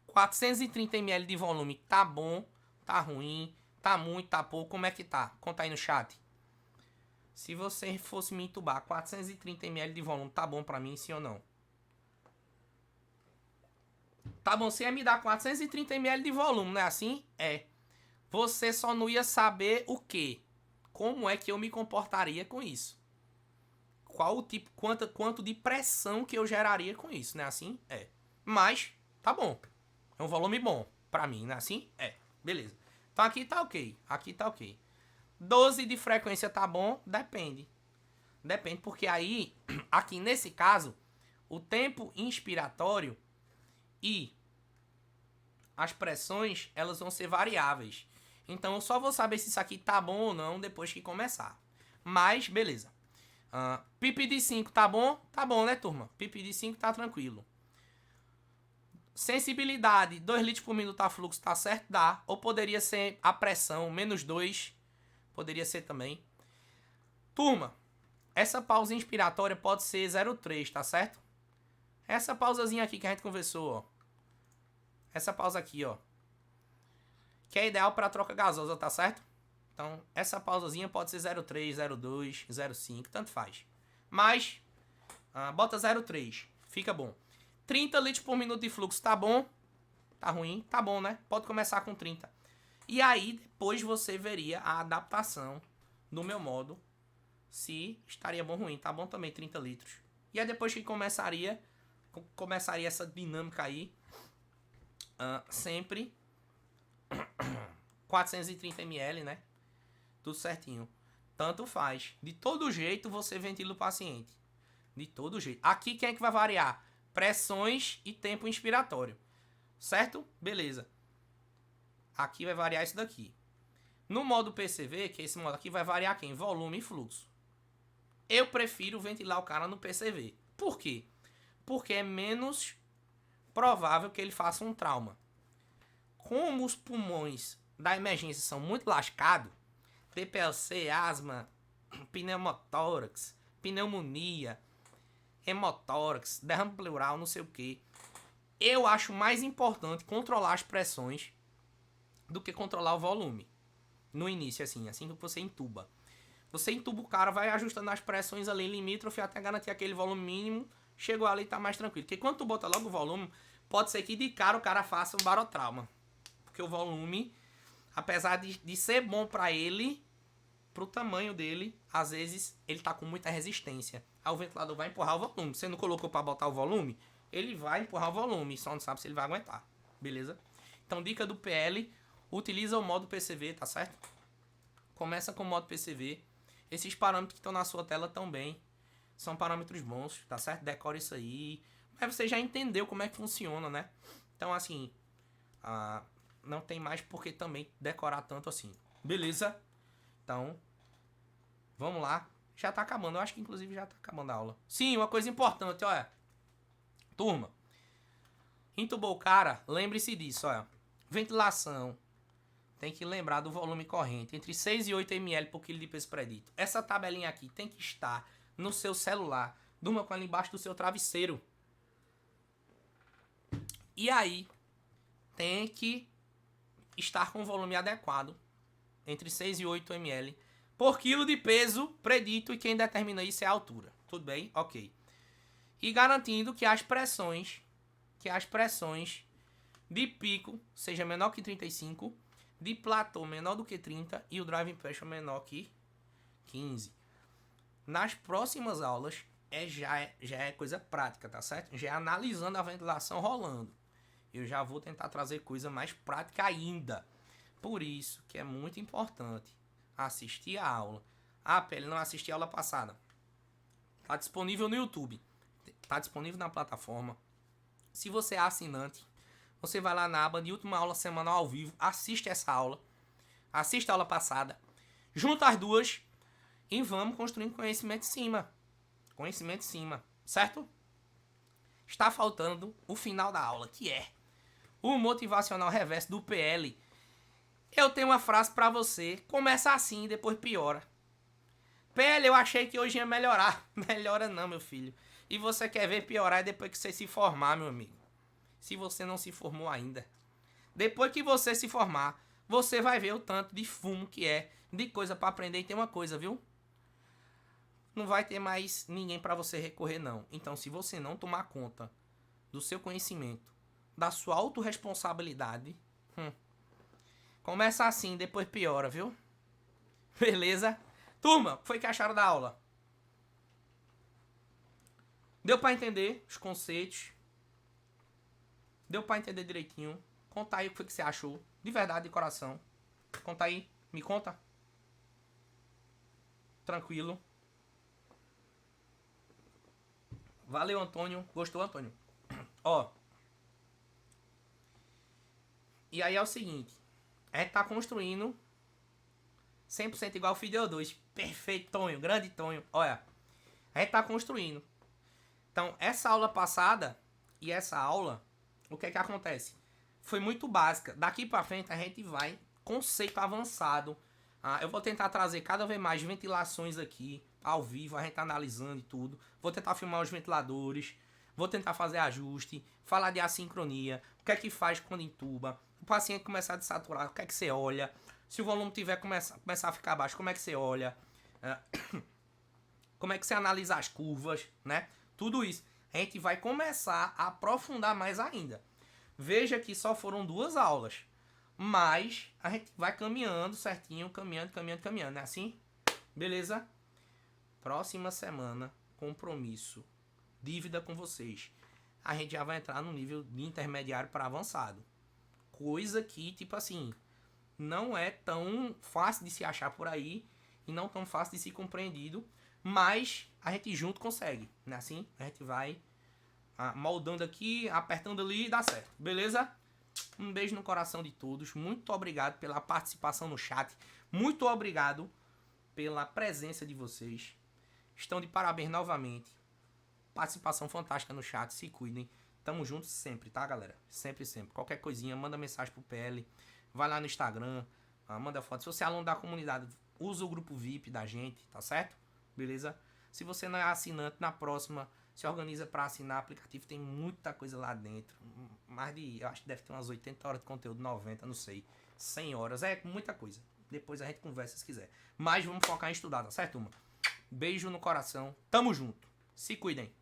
A: 430 ml de volume, tá bom, tá ruim, tá muito, tá pouco, como é que tá? Conta aí no chat. Se você fosse me entubar 430 ml de volume, tá bom pra mim, sim ou não? Tá bom, você ia me dar 430 ml de volume, não é assim? É. você só não ia saber o quê? Como é que eu me comportaria com isso? Qual o tipo, quanto de pressão que eu geraria com isso, né? Assim? É. Mas, tá bom. É um volume bom pra mim, né? Assim? É. Beleza. Então aqui tá ok. Aqui tá ok. 12 de frequência tá bom? Depende. Depende, porque aí, aqui nesse caso, o tempo inspiratório e as pressões, elas vão ser variáveis. Então eu só vou saber se isso aqui tá bom ou não depois que começar. Mas, beleza. PIP de 5 tá bom? Tá bom, né, turma? PIP de 5 tá tranquilo. Sensibilidade, 2 litros por minuto a fluxo, tá certo? Dá. Ou poderia ser a pressão, menos 2. Poderia ser também. Turma, essa pausa inspiratória pode ser 0,3, tá certo? Essa pausazinha aqui que a gente conversou, ó. Essa pausa aqui, ó. Que é ideal para troca gasosa, tá certo? Então, essa pausazinha pode ser 0,3, 0,2, 0,5, tanto faz. Mas, bota 0,3, fica bom. 30 litros por minuto de fluxo, tá bom? Tá ruim? Tá bom, né? Pode começar com 30. E aí, depois você veria a adaptação do meu modo, se estaria bom ou ruim. Tá bom também, 30 litros. E aí, depois que começaria essa dinâmica aí, sempre 430 ml, né? Tudo certinho. Tanto faz. De todo jeito, você ventila o paciente. De todo jeito. Aqui, quem é que vai variar? Pressões e tempo inspiratório. Certo? Beleza. Aqui vai variar isso daqui. No modo PCV, que é esse modo aqui, vai variar quem? Volume e fluxo. Eu prefiro ventilar o cara no PCV. Por quê? Porque é menos provável que ele faça um trauma. Como os pulmões da emergência são muito lascados, TPLC, asma, pneumotórax, pneumonia, hemotórax, derrame pleural, não sei o que. Eu acho mais importante controlar as pressões do que controlar o volume. No início, assim que você entuba. Você entuba o cara, vai ajustando as pressões ali limítrofe até garantir aquele volume mínimo. Chegou ali e tá mais tranquilo. Porque quando tu bota logo o volume, pode ser que de cara o cara faça um barotrauma. Porque o volume, apesar de ser bom pra ele, pro tamanho dele, às vezes ele tá com muita resistência. Aí o ventilador vai empurrar o volume. Você não colocou pra botar o volume? Ele vai empurrar o volume, só não sabe se ele vai aguentar. Beleza? Então, dica do PL, utiliza o modo PCV, tá certo? Começa com o modo PCV. Esses parâmetros que estão na sua tela também são parâmetros bons, tá certo? Decore isso aí. Mas você já entendeu como é que funciona, né? Então, assim, não tem mais por que também decorar tanto assim. Beleza? Então, vamos lá. Já tá acabando. Eu acho que, inclusive, já tá acabando a aula. Sim, uma coisa importante, olha. Turma, entubou o cara, lembre-se disso, olha. Ventilação. Tem que lembrar do volume corrente. Entre 6 e 8 ml por quilo de peso predito. Essa tabelinha aqui tem que estar no seu celular. Durma com ela embaixo do seu travesseiro. E aí, tem que estar com o volume adequado. Entre 6 e 8 ml por quilo de peso predito. E quem determina isso é a altura. Tudo bem? Ok. E garantindo que as pressões de pico seja menor que 35, de platô menor do que 30 e o driving pressure menor que 15. Nas próximas aulas já é coisa prática, tá certo? Já é analisando a ventilação rolando. Eu já vou tentar trazer coisa mais prática ainda. Por isso que é muito importante assistir a aula. PL, não assisti a aula passada. Está disponível no YouTube. Está disponível na plataforma. Se você é assinante, você vai lá na aba de última aula semanal ao vivo, assiste essa aula, assiste a aula passada, junta as duas e vamos construindo conhecimento em cima. Conhecimento em cima, certo? Está faltando o final da aula, que é o motivacional reverso do PL. Eu tenho uma frase para você, começa assim e depois piora. PL, eu achei que hoje ia melhorar. Melhora não, meu filho. E você quer ver piorar depois que você se formar, meu amigo. Se você não se formou ainda. Depois que você se formar, você vai ver o tanto de fumo que é, de coisa para aprender. E tem uma coisa, viu? Não vai ter mais ninguém para você recorrer, não. Então, se você não tomar conta do seu conhecimento, da sua autorresponsabilidade, Começa assim, depois piora, viu? Beleza? Turma, o que foi que acharam da aula? Deu pra entender os conceitos? Deu pra entender direitinho? Conta aí o que foi que você achou. De verdade, de coração. Conta aí. Me conta. Tranquilo. Valeu, Antônio. Gostou, Antônio? Ó. E aí é o seguinte. A gente tá construindo 100% igual o Fidel 2. Perfeito, Tonho. Grande Tonho. Olha. A gente tá construindo. Então, essa aula passada e essa aula, o que é que acontece? Foi muito básica. Daqui pra frente a gente vai conceito avançado. Eu vou tentar trazer cada vez mais ventilações aqui, ao vivo, a gente tá analisando e tudo. Vou tentar filmar os ventiladores. Vou tentar fazer ajuste, falar de assincronia, o que é que faz quando entuba, o paciente começar a desaturar, o que é que você olha, se o volume tiver começar a ficar baixo, como é que você olha, como é que você analisa as curvas, né? Tudo isso. A gente vai começar a aprofundar mais ainda. Veja que só foram 2 aulas, mas a gente vai caminhando certinho, caminhando, né? Assim? Beleza? Próxima semana, compromisso. Dívida com vocês. A gente já vai entrar no nível de intermediário para avançado. Coisa que, tipo assim, não é tão fácil de se achar por aí e não tão fácil de ser compreendido, mas a gente junto consegue, né? Assim, a gente vai moldando aqui, apertando ali e dá certo. Beleza? Um beijo no coração de todos. Muito obrigado pela participação no chat. Muito obrigado pela presença de vocês. Estão de parabéns novamente. Participação fantástica no chat, se cuidem. Tamo junto sempre, tá, galera? Sempre, sempre. Qualquer coisinha, manda mensagem pro PL. Vai lá no Instagram, manda foto. Se você é aluno da comunidade, usa o grupo VIP da gente, tá certo? Beleza? Se você não é assinante, na próxima, se organiza pra assinar o aplicativo. Tem muita coisa lá dentro. Mais de, eu acho que deve ter umas 80 horas de conteúdo, 90, não sei. 100 horas, é muita coisa. Depois a gente conversa se quiser. Mas vamos focar em estudar, tá certo, turma? Beijo no coração. Tamo junto. Se cuidem.